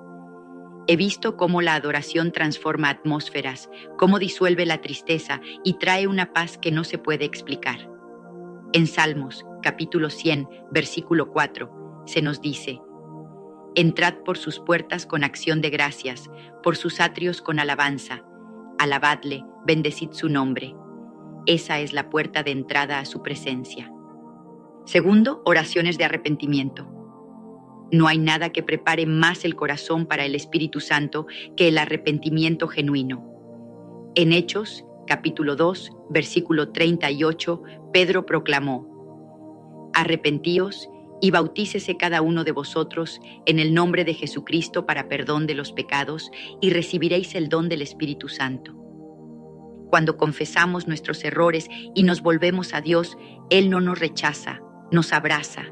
He visto cómo la adoración transforma atmósferas, cómo disuelve la tristeza y trae una paz que no se puede explicar. En Salmos, capítulo 100, versículo 4, se nos dice: entrad por sus puertas con acción de gracias, por sus atrios con alabanza. Alabadle, bendecid su nombre. Esa es la puerta de entrada a su presencia. Segundo, oraciones de arrepentimiento. No hay nada que prepare más el corazón para el Espíritu Santo que el arrepentimiento genuino. En Hechos, capítulo 2, versículo 38, Pedro proclamó: arrepentíos y bautícese cada uno de vosotros en el nombre de Jesucristo para perdón de los pecados, y recibiréis el don del Espíritu Santo. Cuando confesamos nuestros errores y nos volvemos a Dios, Él no nos rechaza, nos abraza.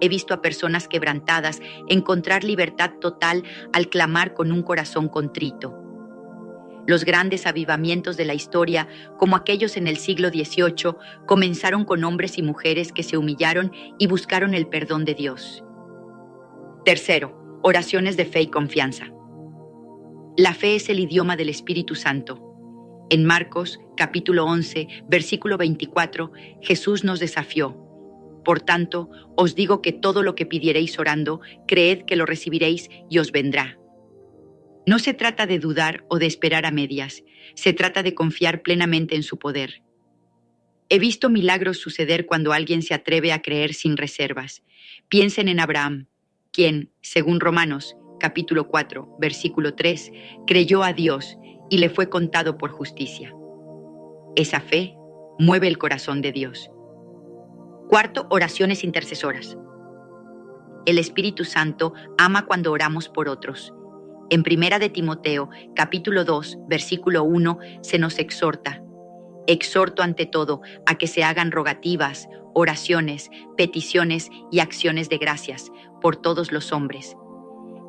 He visto a personas quebrantadas encontrar libertad total al clamar con un corazón contrito. Los grandes avivamientos de la historia, como aquellos en el siglo XVIII, comenzaron con hombres y mujeres que se humillaron y buscaron el perdón de Dios. Tercero, oraciones de fe y confianza. La fe es el idioma del Espíritu Santo. En Marcos, capítulo 11, versículo 24, Jesús nos desafió: por tanto, os digo que todo lo que pidiereis orando, creed que lo recibiréis y os vendrá. No se trata de dudar o de esperar a medias, se trata de confiar plenamente en su poder. He visto milagros suceder cuando alguien se atreve a creer sin reservas. Piensen en Abraham, quien, según Romanos, capítulo 4, versículo 3, creyó a Dios y le fue contado por justicia. Esa fe mueve el corazón de Dios. Cuarto, oraciones intercesoras. El Espíritu Santo ama cuando oramos por otros. En Primera de Timoteo, capítulo 2, versículo 1, se nos exhorta: exhorto ante todo a que se hagan rogativas, oraciones, peticiones y acciones de gracias por todos los hombres.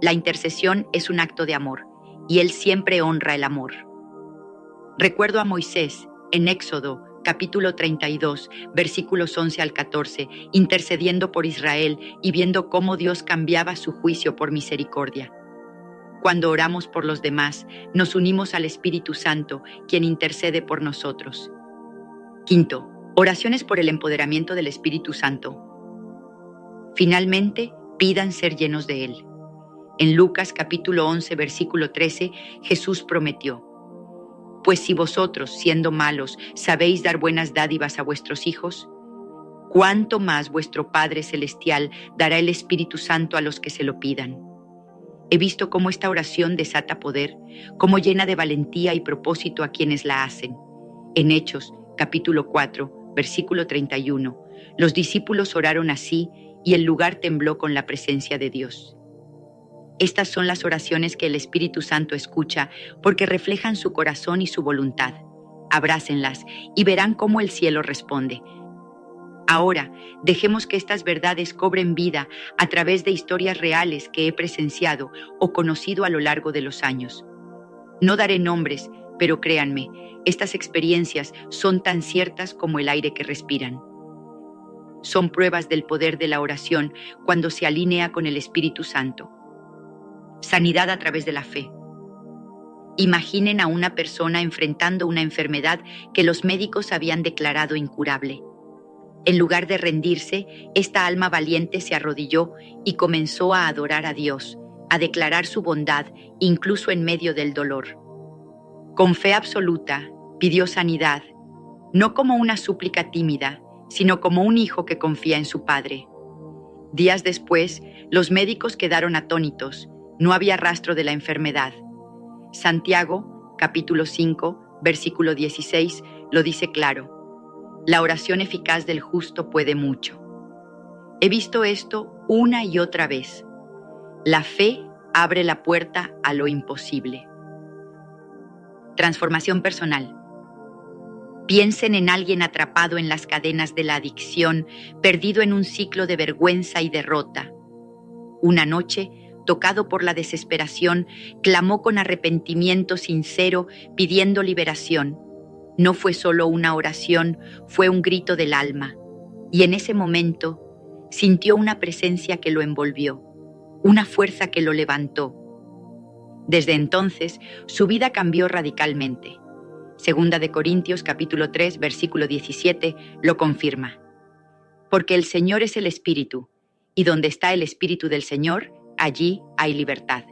La intercesión es un acto de amor, y Él siempre honra el amor. Recuerdo a Moisés, en Éxodo, capítulo 32, versículos 11 al 14, intercediendo por Israel y viendo cómo Dios cambiaba su juicio por misericordia. Cuando oramos por los demás, nos unimos al Espíritu Santo, quien intercede por nosotros. Quinto, oraciones por el empoderamiento del Espíritu Santo. Finalmente, pidan ser llenos de Él. En Lucas capítulo 11, versículo 13, Jesús prometió: pues si vosotros, siendo malos, sabéis dar buenas dádivas a vuestros hijos, ¿cuánto más vuestro Padre Celestial dará el Espíritu Santo a los que se lo pidan? He visto cómo esta oración desata poder, cómo llena de valentía y propósito a quienes la hacen. En Hechos, capítulo 4, versículo 31, los discípulos oraron así y el lugar tembló con la presencia de Dios. Estas son las oraciones que el Espíritu Santo escucha porque reflejan su corazón y su voluntad. Abrácenlas y verán cómo el cielo responde. Ahora, dejemos que estas verdades cobren vida a través de historias reales que he presenciado o conocido a lo largo de los años. No daré nombres, pero créanme, estas experiencias son tan ciertas como el aire que respiran. Son pruebas del poder de la oración cuando se alinea con el Espíritu Santo. Sanidad a través de la fe. Imaginen a una persona enfrentando una enfermedad que los médicos habían declarado incurable. En lugar de rendirse, esta alma valiente se arrodilló y comenzó a adorar a Dios, a declarar su bondad incluso en medio del dolor. Con fe absoluta, pidió sanidad, no como una súplica tímida, sino como un hijo que confía en su padre. Días después, los médicos quedaron atónitos. No había rastro de la enfermedad. Santiago, capítulo 5, versículo 16, lo dice claro. La oración eficaz del justo puede mucho. He visto esto una y otra vez. La fe abre la puerta a lo imposible. Transformación personal. Piensen en alguien atrapado en las cadenas de la adicción, perdido en un ciclo de vergüenza y derrota. Una noche, tocado por la desesperación, clamó con arrepentimiento sincero, pidiendo liberación. No fue solo una oración, fue un grito del alma. Y en ese momento, sintió una presencia que lo envolvió, una fuerza que lo levantó. Desde entonces, su vida cambió radicalmente. Segunda de Corintios capítulo 3, versículo 17, lo confirma. Porque el Señor es el Espíritu, y donde está el Espíritu del Señor, allí hay libertad.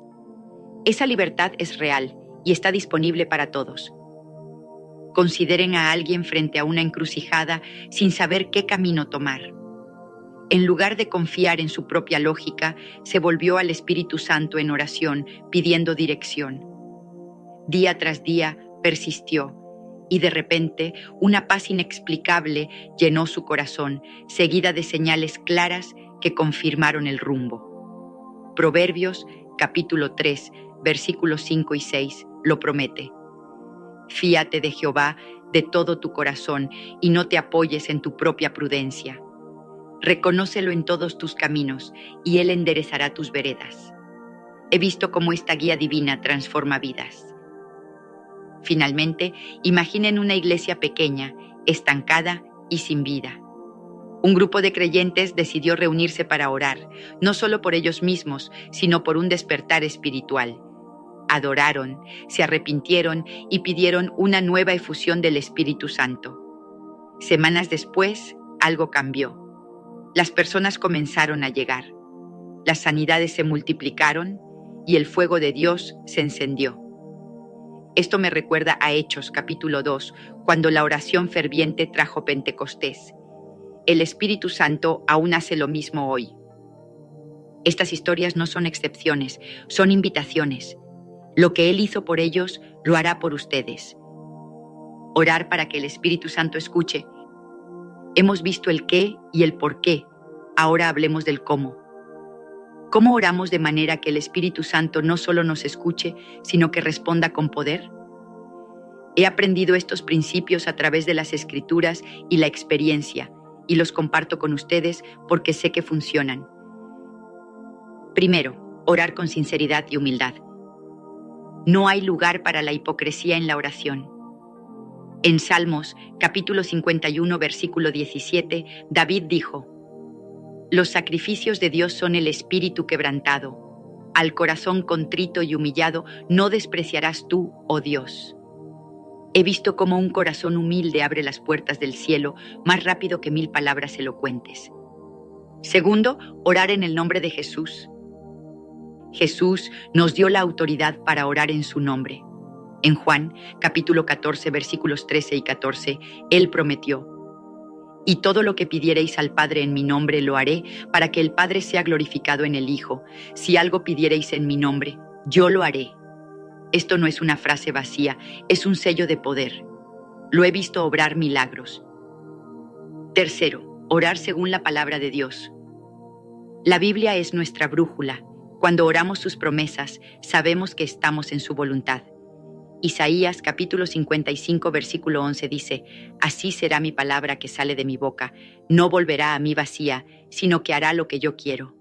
Esa libertad es real y está disponible para todos. Consideren a alguien frente a una encrucijada sin saber qué camino tomar. En lugar de confiar en su propia lógica, se volvió al Espíritu Santo en oración, pidiendo dirección. Día tras día persistió, y de repente una paz inexplicable llenó su corazón, seguida de señales claras que confirmaron el rumbo. Proverbios, capítulo 3, versículos 5 y 6, lo promete. Fíate de Jehová de todo tu corazón y no te apoyes en tu propia prudencia. Reconócelo en todos tus caminos y Él enderezará tus veredas. He visto cómo esta guía divina transforma vidas. Finalmente, imaginen una iglesia pequeña, estancada y sin vida. Un grupo de creyentes decidió reunirse para orar, no solo por ellos mismos, sino por un despertar espiritual. Adoraron, se arrepintieron y pidieron una nueva efusión del Espíritu Santo. Semanas después, algo cambió. Las personas comenzaron a llegar. Las sanidades se multiplicaron y el fuego de Dios se encendió. Esto me recuerda a Hechos capítulo 2, cuando la oración ferviente trajo Pentecostés. El Espíritu Santo aún hace lo mismo hoy. Estas historias no son excepciones, son invitaciones. Lo que Él hizo por ellos, lo hará por ustedes. Orar para que el Espíritu Santo escuche. Hemos visto el qué y el por qué. Ahora hablemos del cómo. ¿Cómo oramos de manera que el Espíritu Santo no solo nos escuche, sino que responda con poder? He aprendido estos principios a través de las Escrituras y la experiencia, y los comparto con ustedes porque sé que funcionan. Primero, orar con sinceridad y humildad. No hay lugar para la hipocresía en la oración. En Salmos, capítulo 51, versículo 17, David dijo: Los sacrificios de Dios son el espíritu quebrantado. Al corazón contrito y humillado no despreciarás tú, oh Dios. He visto cómo un corazón humilde abre las puertas del cielo más rápido que 1000 palabras elocuentes. Segundo, orar en el nombre de Jesús. Jesús nos dio la autoridad para orar en su nombre. En Juan, capítulo 14, versículos 13 y 14, Él prometió: Y todo lo que pidiereis al Padre en mi nombre lo haré, para que el Padre sea glorificado en el Hijo. Si algo pidiereis en mi nombre, yo lo haré. Esto no es una frase vacía, es un sello de poder. Lo he visto obrar milagros. Tercero, orar según la palabra de Dios. La Biblia es nuestra brújula. Cuando oramos sus promesas, sabemos que estamos en su voluntad. Isaías capítulo 55 versículo 11 dice: Así será mi palabra que sale de mi boca, no volverá a mí vacía, sino que hará lo que yo quiero.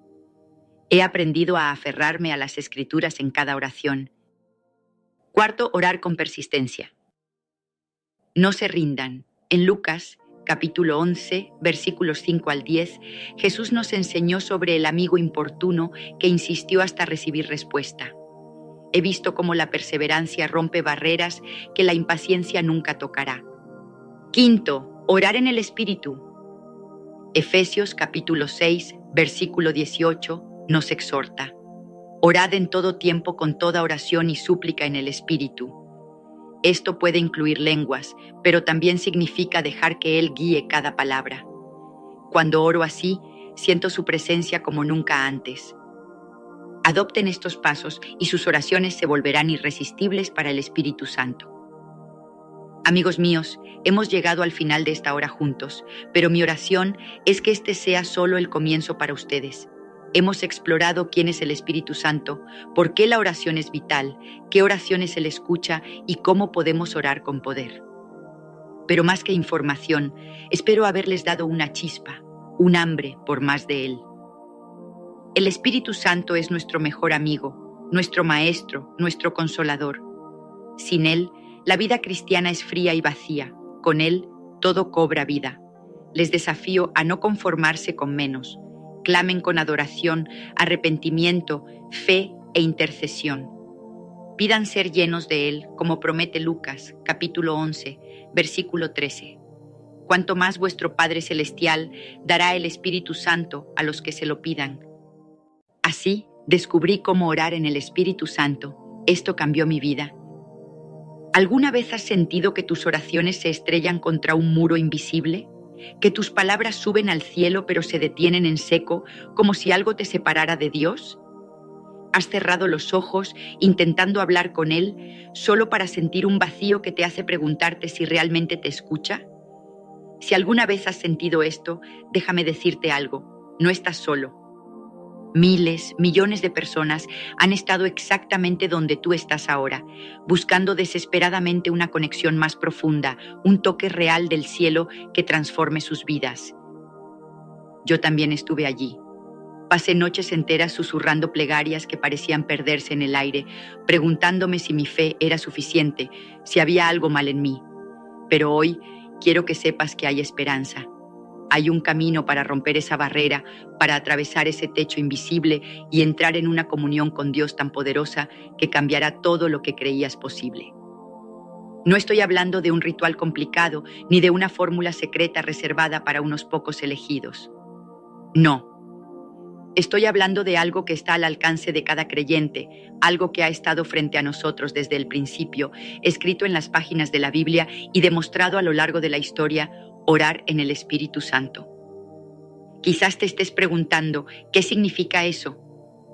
He aprendido a aferrarme a las Escrituras en cada oración. Cuarto, orar con persistencia. No se rindan. En Lucas capítulo 11, versículos 5 al 10, Jesús nos enseñó sobre el amigo importuno que insistió hasta recibir respuesta. He visto cómo la perseverancia rompe barreras que la impaciencia nunca tocará. Quinto, orar en el Espíritu. Efesios capítulo 6, versículo 18 nos exhorta: orad en todo tiempo con toda oración y súplica en el Espíritu. Esto puede incluir lenguas, pero también significa dejar que Él guíe cada palabra. Cuando oro así, siento su presencia como nunca antes. Adopten estos pasos y sus oraciones se volverán irresistibles para el Espíritu Santo. Amigos míos, hemos llegado al final de esta hora juntos, pero mi oración es que este sea solo el comienzo para ustedes. Hemos explorado quién es el Espíritu Santo, por qué la oración es vital, qué oraciones Él escucha y cómo podemos orar con poder. Pero más que información, espero haberles dado una chispa, un hambre por más de Él. El Espíritu Santo es nuestro mejor amigo, nuestro maestro, nuestro consolador. Sin Él, la vida cristiana es fría y vacía. Con Él, todo cobra vida. Les desafío a no conformarse con menos. Clamen con adoración, arrepentimiento, fe e intercesión. Pidan ser llenos de Él, como promete Lucas, capítulo 11, versículo 13. Cuanto más vuestro Padre Celestial dará el Espíritu Santo a los que se lo pidan. Así, descubrí cómo orar en el Espíritu Santo. Esto cambió mi vida. ¿Alguna vez has sentido que tus oraciones se estrellan contra un muro invisible? ¿Que tus palabras suben al cielo pero se detienen en seco, como si algo te separara de Dios? ¿Has cerrado los ojos intentando hablar con Él solo para sentir un vacío que te hace preguntarte si realmente te escucha? Si alguna vez has sentido esto, déjame decirte algo: no estás solo. Miles, millones de personas han estado exactamente donde tú estás ahora, buscando desesperadamente una conexión más profunda, un toque real del cielo que transforme sus vidas. Yo también estuve allí. Pasé noches enteras susurrando plegarias que parecían perderse en el aire, preguntándome si mi fe era suficiente, si había algo mal en mí. Pero hoy quiero que sepas que hay esperanza. Hay un camino para romper esa barrera, para atravesar ese techo invisible y entrar en una comunión con Dios tan poderosa que cambiará todo lo que creías posible. No estoy hablando de un ritual complicado ni de una fórmula secreta reservada para unos pocos elegidos. No. Estoy hablando de algo que está al alcance de cada creyente, algo que ha estado frente a nosotros desde el principio, escrito en las páginas de la Biblia y demostrado a lo largo de la historia: orar en el Espíritu Santo. Quizás te estés preguntando, ¿qué significa eso?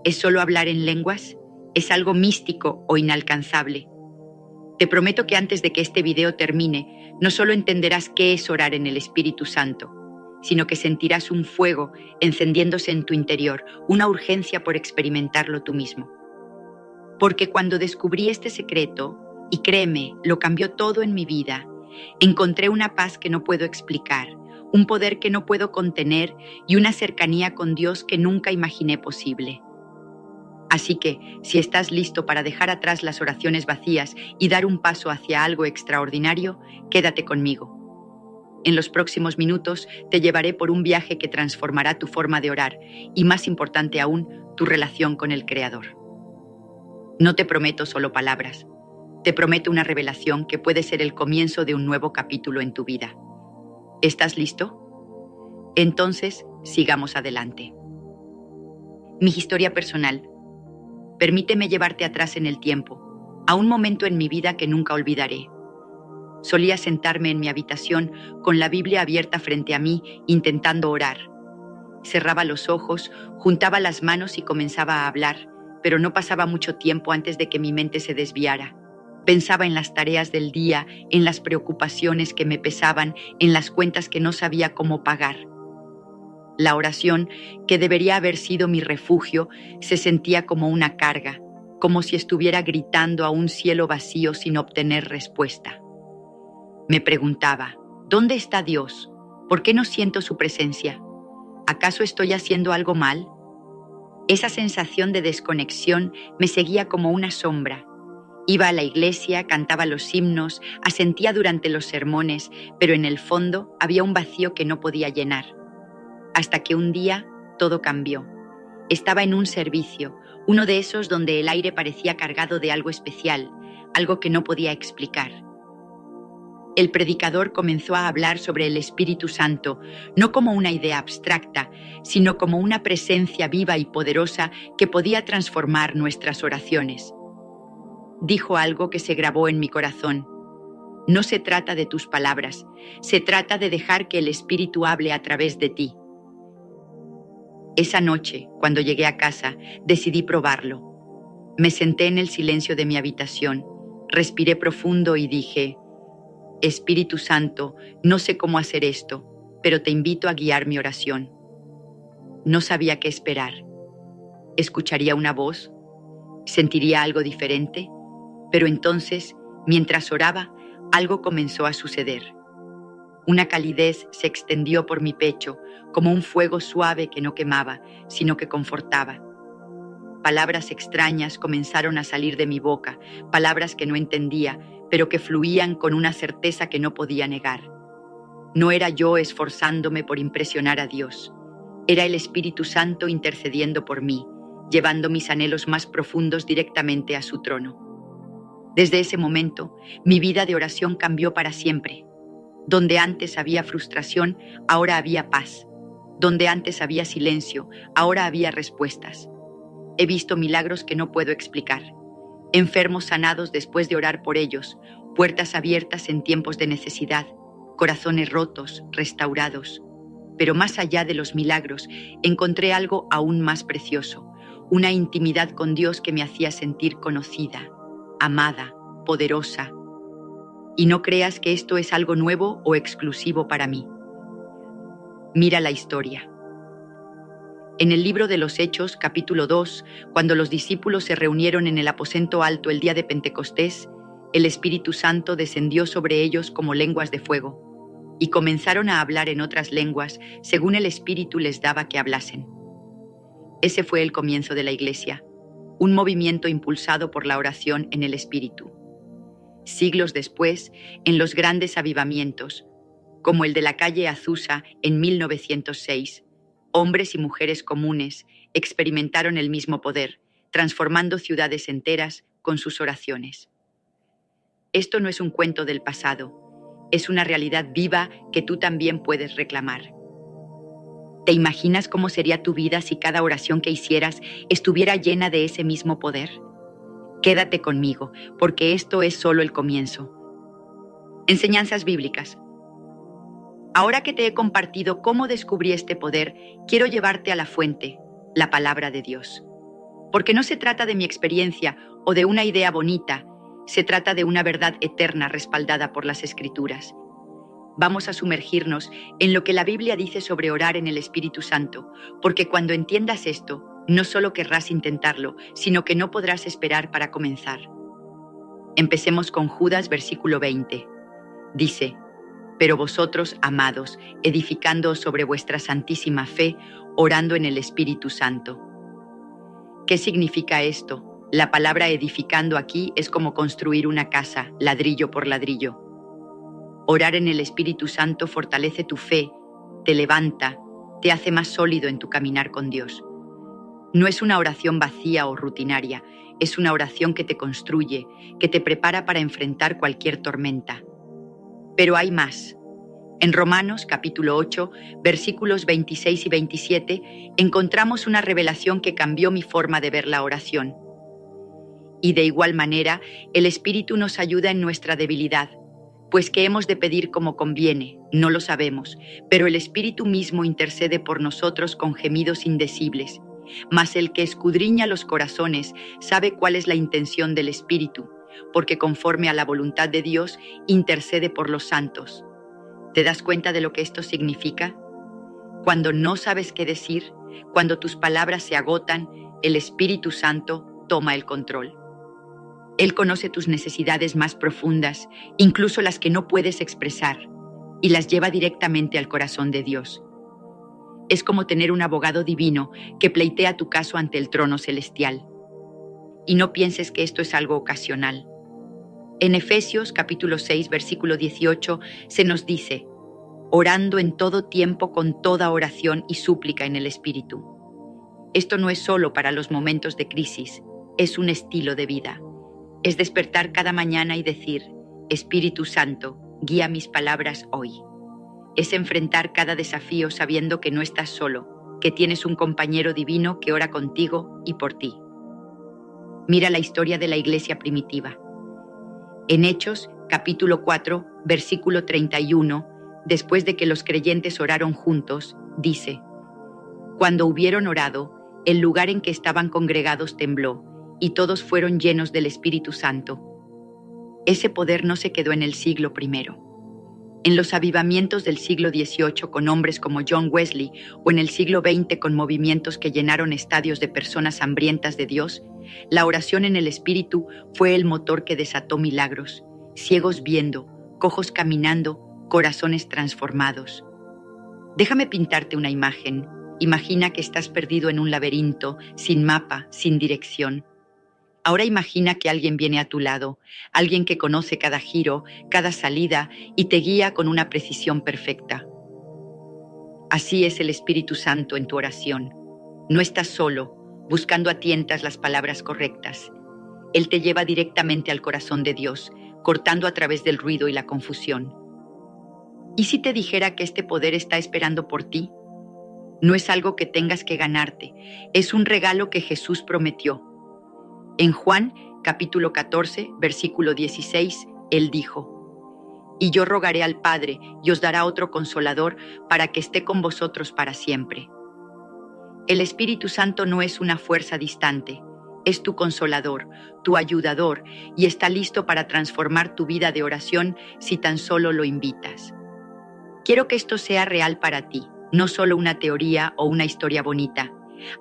¿Es solo hablar en lenguas? ¿Es algo místico o inalcanzable? Te prometo que antes de que este video termine, no solo entenderás qué es orar en el Espíritu Santo, sino que sentirás un fuego encendiéndose en tu interior, una urgencia por experimentarlo tú mismo. Porque cuando descubrí este secreto, y créeme, lo cambió todo en mi vida, encontré una paz que no puedo explicar, un poder que no puedo contener y una cercanía con Dios que nunca imaginé posible. Así que, si estás listo para dejar atrás las oraciones vacías y dar un paso hacia algo extraordinario, quédate conmigo. En los próximos minutos te llevaré por un viaje que transformará tu forma de orar y, más importante aún, tu relación con el Creador. No te prometo solo palabras. Te prometo una revelación que puede ser el comienzo de un nuevo capítulo en tu vida. ¿Estás listo? Entonces, sigamos adelante. Mi historia personal. Permíteme llevarte atrás en el tiempo, a un momento en mi vida que nunca olvidaré. Solía sentarme en mi habitación con la Biblia abierta frente a mí, intentando orar. Cerraba los ojos, juntaba las manos y comenzaba a hablar, pero no pasaba mucho tiempo antes de que mi mente se desviara. Pensaba en las tareas del día, en las preocupaciones que me pesaban, en las cuentas que no sabía cómo pagar. La oración, que debería haber sido mi refugio, se sentía como una carga, como si estuviera gritando a un cielo vacío sin obtener respuesta. Me preguntaba, ¿dónde está Dios? ¿Por qué no siento su presencia? ¿Acaso estoy haciendo algo mal? Esa sensación de desconexión me seguía como una sombra. Iba a la iglesia, cantaba los himnos, asentía durante los sermones, pero en el fondo había un vacío que no podía llenar. Hasta que un día todo cambió. Estaba en un servicio, uno de esos donde el aire parecía cargado de algo especial, algo que no podía explicar. El predicador comenzó a hablar sobre el Espíritu Santo, no como una idea abstracta, sino como una presencia viva y poderosa que podía transformar nuestras oraciones. Dijo algo que se grabó en mi corazón. No se trata de tus palabras, se trata de dejar que el Espíritu hable a través de ti. Esa noche, cuando llegué a casa, decidí probarlo. Me senté en el silencio de mi habitación, respiré profundo y dije: Espíritu Santo, no sé cómo hacer esto, pero te invito a guiar mi oración. No sabía qué esperar. ¿Escucharía una voz? ¿Sentiría algo diferente? Pero entonces, mientras oraba, algo comenzó a suceder. Una calidez se extendió por mi pecho, como un fuego suave que no quemaba, sino que confortaba. Palabras extrañas comenzaron a salir de mi boca, palabras que no entendía, pero que fluían con una certeza que no podía negar. No era yo esforzándome por impresionar a Dios. Era el Espíritu Santo intercediendo por mí, llevando mis anhelos más profundos directamente a su trono. Desde ese momento, mi vida de oración cambió para siempre. Donde antes había frustración, ahora había paz. Donde antes había silencio, ahora había respuestas. He visto milagros que no puedo explicar. Enfermos sanados después de orar por ellos, puertas abiertas en tiempos de necesidad, corazones rotos, restaurados. Pero más allá de los milagros, encontré algo aún más precioso, una intimidad con Dios que me hacía sentir conocida, amada, poderosa. Y no creas que esto es algo nuevo o exclusivo para mí. Mira la historia. En el libro de los Hechos, capítulo 2, cuando los discípulos se reunieron en el aposento alto el día de Pentecostés, el Espíritu Santo descendió sobre ellos como lenguas de fuego, y comenzaron a hablar en otras lenguas según el Espíritu les daba que hablasen. Ese fue el comienzo de la Iglesia, un movimiento impulsado por la oración en el Espíritu. Siglos después, en los grandes avivamientos, como el de la calle Azusa en 1906, hombres y mujeres comunes experimentaron el mismo poder, transformando ciudades enteras con sus oraciones. Esto no es un cuento del pasado, es una realidad viva que tú también puedes reclamar. ¿Te imaginas cómo sería tu vida si cada oración que hicieras estuviera llena de ese mismo poder? Quédate conmigo, porque esto es solo el comienzo. Enseñanzas bíblicas. Ahora que te he compartido cómo descubrí este poder, quiero llevarte a la fuente, la palabra de Dios. Porque no se trata de mi experiencia o de una idea bonita, se trata de una verdad eterna respaldada por las Escrituras. Vamos a sumergirnos en lo que la Biblia dice sobre orar en el Espíritu Santo, porque cuando entiendas esto, no solo querrás intentarlo, sino que no podrás esperar para comenzar. Empecemos con Judas, versículo 20. Dice: Pero vosotros, amados, edificándoos sobre vuestra santísima fe, orando en el Espíritu Santo. ¿Qué significa esto? La palabra edificando aquí es como construir una casa, ladrillo por ladrillo. Orar en el Espíritu Santo fortalece tu fe, te levanta, te hace más sólido en tu caminar con Dios. No es una oración vacía o rutinaria, es una oración que te construye, que te prepara para enfrentar cualquier tormenta. Pero hay más. En Romanos, capítulo 8, versículos 26 y 27, encontramos una revelación que cambió mi forma de ver la oración. Y de igual manera, el Espíritu nos ayuda en nuestra debilidad, pues que hemos de pedir como conviene, no lo sabemos, pero el Espíritu mismo intercede por nosotros con gemidos indecibles. Mas el que escudriña los corazones sabe cuál es la intención del Espíritu, porque conforme a la voluntad de Dios intercede por los santos. ¿Te das cuenta de lo que esto significa? Cuando no sabes qué decir, cuando tus palabras se agotan, el Espíritu Santo toma el control. Él conoce tus necesidades más profundas, incluso las que no puedes expresar, y las lleva directamente al corazón de Dios. Es como tener un abogado divino que pleitea tu caso ante el trono celestial. Y no pienses que esto es algo ocasional. En Efesios capítulo 6, versículo 18, se nos dice: orando en todo tiempo con toda oración y súplica en el Espíritu. Esto no es solo para los momentos de crisis, es un estilo de vida. Es despertar cada mañana y decir, Espíritu Santo, guía mis palabras hoy. Es enfrentar cada desafío sabiendo que no estás solo, que tienes un compañero divino que ora contigo y por ti. Mira la historia de la iglesia primitiva. En Hechos, capítulo 4, versículo 31, después de que los creyentes oraron juntos, dice, Cuando hubieron orado, el lugar en que estaban congregados tembló, y todos fueron llenos del Espíritu Santo. Ese poder no se quedó en el siglo I. En los avivamientos del siglo XVIII con hombres como John Wesley o en el siglo XX con movimientos que llenaron estadios de personas hambrientas de Dios, la oración en el Espíritu fue el motor que desató milagros, ciegos viendo, cojos caminando, corazones transformados. Déjame pintarte una imagen. Imagina que estás perdido en un laberinto, sin mapa, sin dirección. Ahora imagina que alguien viene a tu lado, alguien que conoce cada giro, cada salida y te guía con una precisión perfecta. Así es el Espíritu Santo en tu oración. No estás solo, buscando a tientas las palabras correctas. Él te lleva directamente al corazón de Dios, cortando a través del ruido y la confusión. ¿Y si te dijera que este poder está esperando por ti? No es algo que tengas que ganarte, es un regalo que Jesús prometió. En Juan, capítulo 14, versículo 16, Él dijo, Y yo rogaré al Padre y os dará otro consolador para que esté con vosotros para siempre. El Espíritu Santo no es una fuerza distante, es tu consolador, tu ayudador y está listo para transformar tu vida de oración si tan solo lo invitas. Quiero que esto sea real para ti, no solo una teoría o una historia bonita.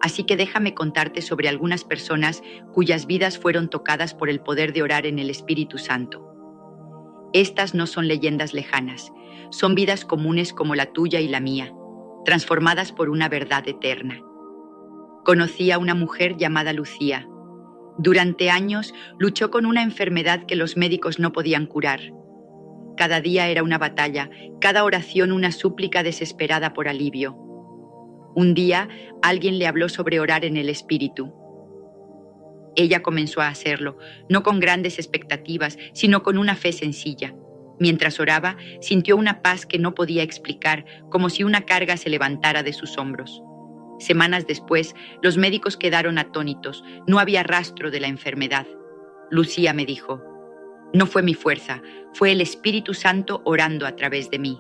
Así que déjame contarte sobre algunas personas cuyas vidas fueron tocadas por el poder de orar en el Espíritu Santo. Estas no son leyendas lejanas, son vidas comunes como la tuya y la mía, transformadas por una verdad eterna. Conocí a una mujer llamada Lucía. Durante años luchó con una enfermedad que los médicos no podían curar. Cada día era una batalla, cada oración una súplica desesperada por alivio. Un día, alguien le habló sobre orar en el Espíritu. Ella comenzó a hacerlo, no con grandes expectativas, sino con una fe sencilla. Mientras oraba, sintió una paz que no podía explicar, como si una carga se levantara de sus hombros. Semanas después, los médicos quedaron atónitos, no había rastro de la enfermedad. Lucía me dijo, no fue mi fuerza, fue el Espíritu Santo orando a través de mí.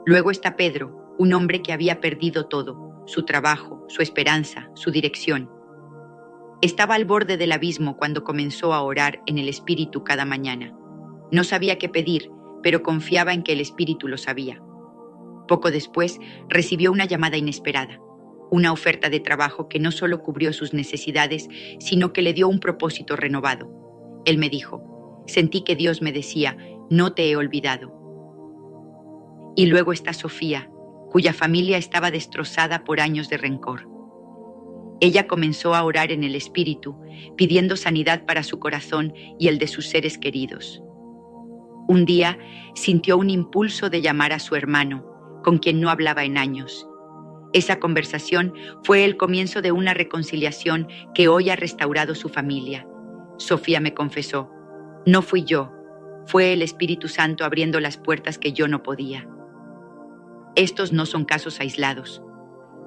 Luego está Pedro, un hombre que había perdido todo, su trabajo, su esperanza, su dirección. Estaba al borde del abismo cuando comenzó a orar en el Espíritu cada mañana. No sabía qué pedir, pero confiaba en que el Espíritu lo sabía. Poco después, recibió una llamada inesperada, una oferta de trabajo que no solo cubrió sus necesidades, sino que le dio un propósito renovado. Él me dijo, sentí que Dios me decía, no te he olvidado. Y luego está Sofía, cuya familia estaba destrozada por años de rencor. Ella comenzó a orar en el Espíritu, pidiendo sanidad para su corazón y el de sus seres queridos. Un día sintió un impulso de llamar a su hermano, con quien no hablaba en años. Esa conversación fue el comienzo de una reconciliación que hoy ha restaurado su familia. Sofía me confesó, no fui yo, fue el Espíritu Santo abriendo las puertas que yo no podía. Estos no son casos aislados.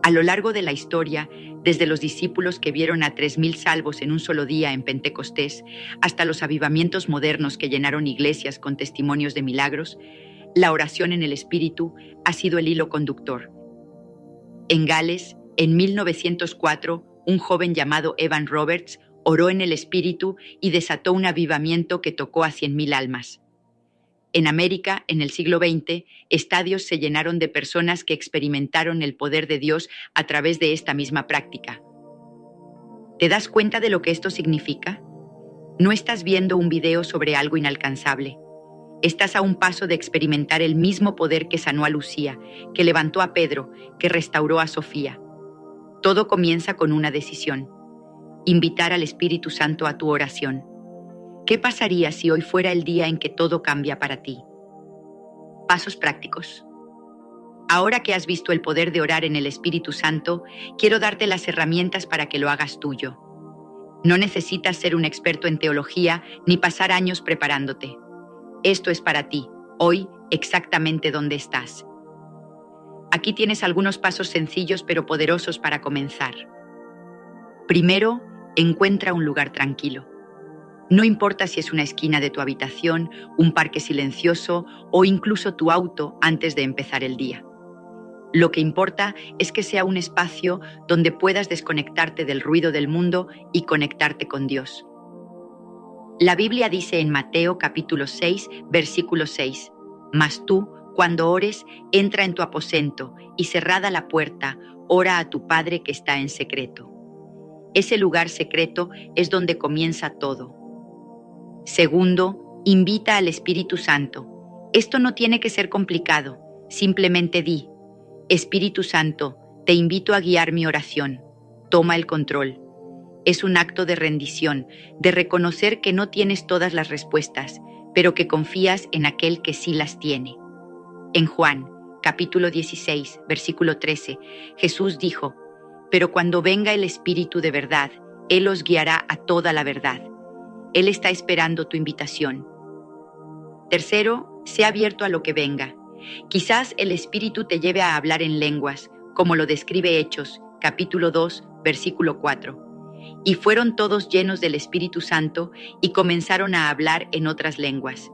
A lo largo de la historia, desde los discípulos que vieron a 3,000 salvos en un solo día en Pentecostés, hasta los avivamientos modernos que llenaron iglesias con testimonios de milagros, la oración en el Espíritu ha sido el hilo conductor. En Gales, en 1904, un joven llamado Evan Roberts oró en el Espíritu y desató un avivamiento que tocó a 100,000 almas. En América, en el siglo XX, estadios se llenaron de personas que experimentaron el poder de Dios a través de esta misma práctica. ¿Te das cuenta de lo que esto significa? No estás viendo un video sobre algo inalcanzable. Estás a un paso de experimentar el mismo poder que sanó a Lucía, que levantó a Pedro, que restauró a Sofía. Todo comienza con una decisión: invitar al Espíritu Santo a tu oración. ¿Qué pasaría si hoy fuera el día en que todo cambia para ti? Pasos prácticos. Ahora que has visto el poder de orar en el Espíritu Santo, quiero darte las herramientas para que lo hagas tuyo. No necesitas ser un experto en teología ni pasar años preparándote. Esto es para ti, hoy, exactamente donde estás. Aquí tienes algunos pasos sencillos pero poderosos para comenzar. Primero, encuentra un lugar tranquilo. No importa si es una esquina de tu habitación, un parque silencioso o incluso tu auto antes de empezar el día. Lo que importa es que sea un espacio donde puedas desconectarte del ruido del mundo y conectarte con Dios. La Biblia dice en Mateo capítulo 6, versículo 6, «Mas tú, cuando ores, entra en tu aposento y cerrada la puerta, ora a tu Padre que está en secreto». Ese lugar secreto es donde comienza todo. Segundo, invita al Espíritu Santo. Esto no tiene que ser complicado, simplemente di: Espíritu Santo, te invito a guiar mi oración. Toma el control. Es un acto de rendición, de reconocer que no tienes todas las respuestas, pero que confías en aquel que sí las tiene. En Juan, capítulo 16, versículo 13, Jesús dijo: «Pero cuando venga el Espíritu de verdad, Él os guiará a toda la verdad». Él está esperando tu invitación. Tercero, sé abierto a lo que venga. Quizás el Espíritu te lleve a hablar en lenguas, como lo describe Hechos, capítulo 2, versículo 4. Y fueron todos llenos del Espíritu Santo y comenzaron a hablar en otras lenguas.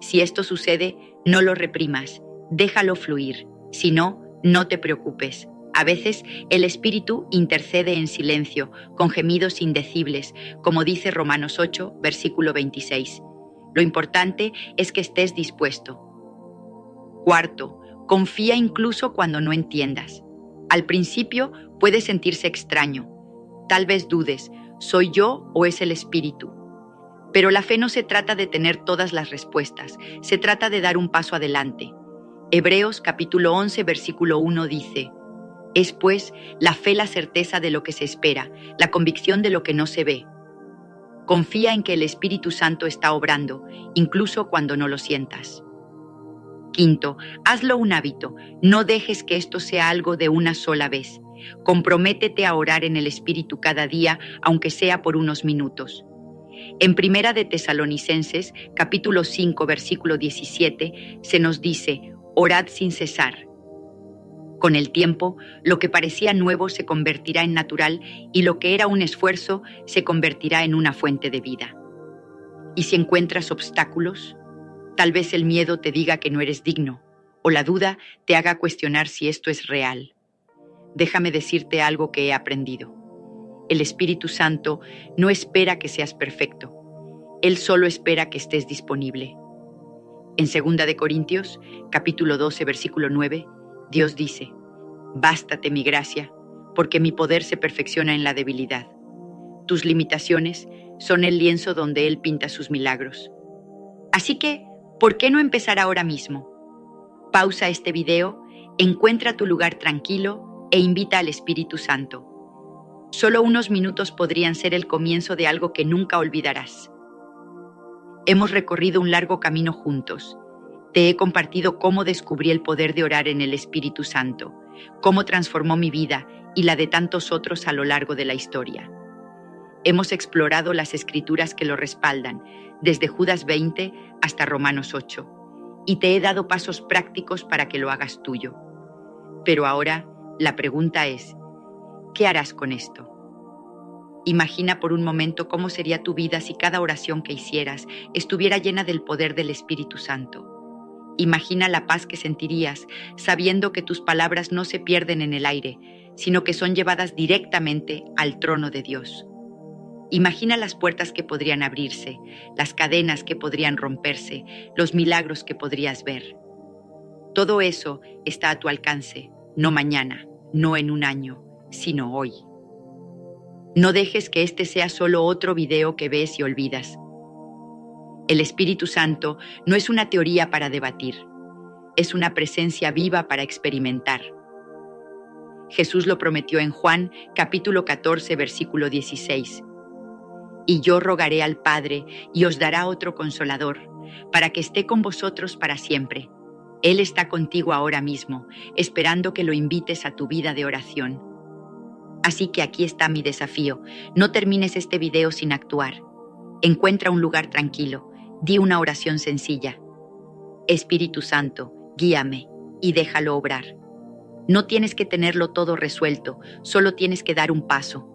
Si esto sucede, no lo reprimas, déjalo fluir. Si no, no te preocupes. A veces el Espíritu intercede en silencio, con gemidos indecibles, como dice Romanos 8, versículo 26. Lo importante es que estés dispuesto. Cuarto, confía incluso cuando no entiendas. Al principio puede sentirse extraño. Tal vez dudes, ¿soy yo o es el Espíritu? Pero la fe no se trata de tener todas las respuestas, se trata de dar un paso adelante. Hebreos capítulo 11, versículo 1 dice: «Es pues la fe la certeza de lo que se espera, la convicción de lo que no se ve». Confía en que el Espíritu Santo está obrando, incluso cuando no lo sientas. Quinto, hazlo un hábito. No dejes que esto sea algo de una sola vez. Comprométete a orar en el Espíritu cada día, aunque sea por unos minutos. En Primera de Tesalonicenses, capítulo 5, versículo 17, se nos dice: «Orad sin cesar». Con el tiempo, lo que parecía nuevo se convertirá en natural y lo que era un esfuerzo se convertirá en una fuente de vida. ¿Y si encuentras obstáculos? Tal vez el miedo te diga que no eres digno, o la duda te haga cuestionar si esto es real. Déjame decirte algo que he aprendido. El Espíritu Santo no espera que seas perfecto. Él solo espera que estés disponible. En 2 de Corintios, capítulo 12, versículo 9, Dios dice: «Bástate mi gracia, porque mi poder se perfecciona en la debilidad». Tus limitaciones son el lienzo donde Él pinta sus milagros. Así que, ¿por qué no empezar ahora mismo? Pausa este video, encuentra tu lugar tranquilo e invita al Espíritu Santo. Solo unos minutos podrían ser el comienzo de algo que nunca olvidarás. Hemos recorrido un largo camino juntos. Te he compartido cómo descubrí el poder de orar en el Espíritu Santo, cómo transformó mi vida y la de tantos otros a lo largo de la historia. Hemos explorado las escrituras que lo respaldan, desde Judas 20 hasta Romanos 8, y te he dado pasos prácticos para que lo hagas tuyo. Pero ahora, la pregunta es, ¿qué harás con esto? Imagina por un momento cómo sería tu vida si cada oración que hicieras estuviera llena del poder del Espíritu Santo. Imagina la paz que sentirías sabiendo que tus palabras no se pierden en el aire, sino que son llevadas directamente al trono de Dios. Imagina las puertas que podrían abrirse, las cadenas que podrían romperse, los milagros que podrías ver. Todo eso está a tu alcance, no mañana, no en un año, sino hoy. No dejes que este sea solo otro video que ves y olvidas. El Espíritu Santo no es una teoría para debatir, es una presencia viva para experimentar. Jesús lo prometió en Juan, capítulo 14, versículo 16. «Y yo rogaré al Padre y os dará otro Consolador, para que esté con vosotros para siempre, Él está contigo ahora mismo, esperando que lo invites a tu vida de oración. Así que aquí está mi desafío. No termines este video sin actuar. Encuentra un lugar tranquilo. Di una oración sencilla. Espíritu Santo, guíame y déjalo obrar. No tienes que tenerlo todo resuelto, solo tienes que dar un paso.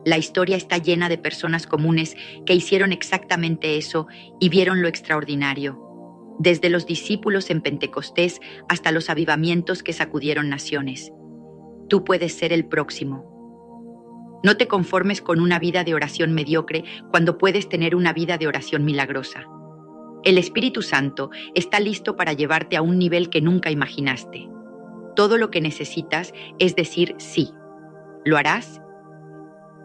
La historia está llena de personas comunes que hicieron exactamente eso y vieron lo extraordinario. Desde los discípulos en Pentecostés hasta los avivamientos que sacudieron naciones. Tú puedes ser el próximo. No te conformes con una vida de oración mediocre cuando puedes tener una vida de oración milagrosa. El Espíritu Santo está listo para llevarte a un nivel que nunca imaginaste. Todo lo que necesitas es decir sí. ¿Lo harás?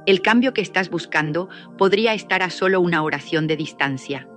El cambio que estás buscando podría estar a solo una oración de distancia.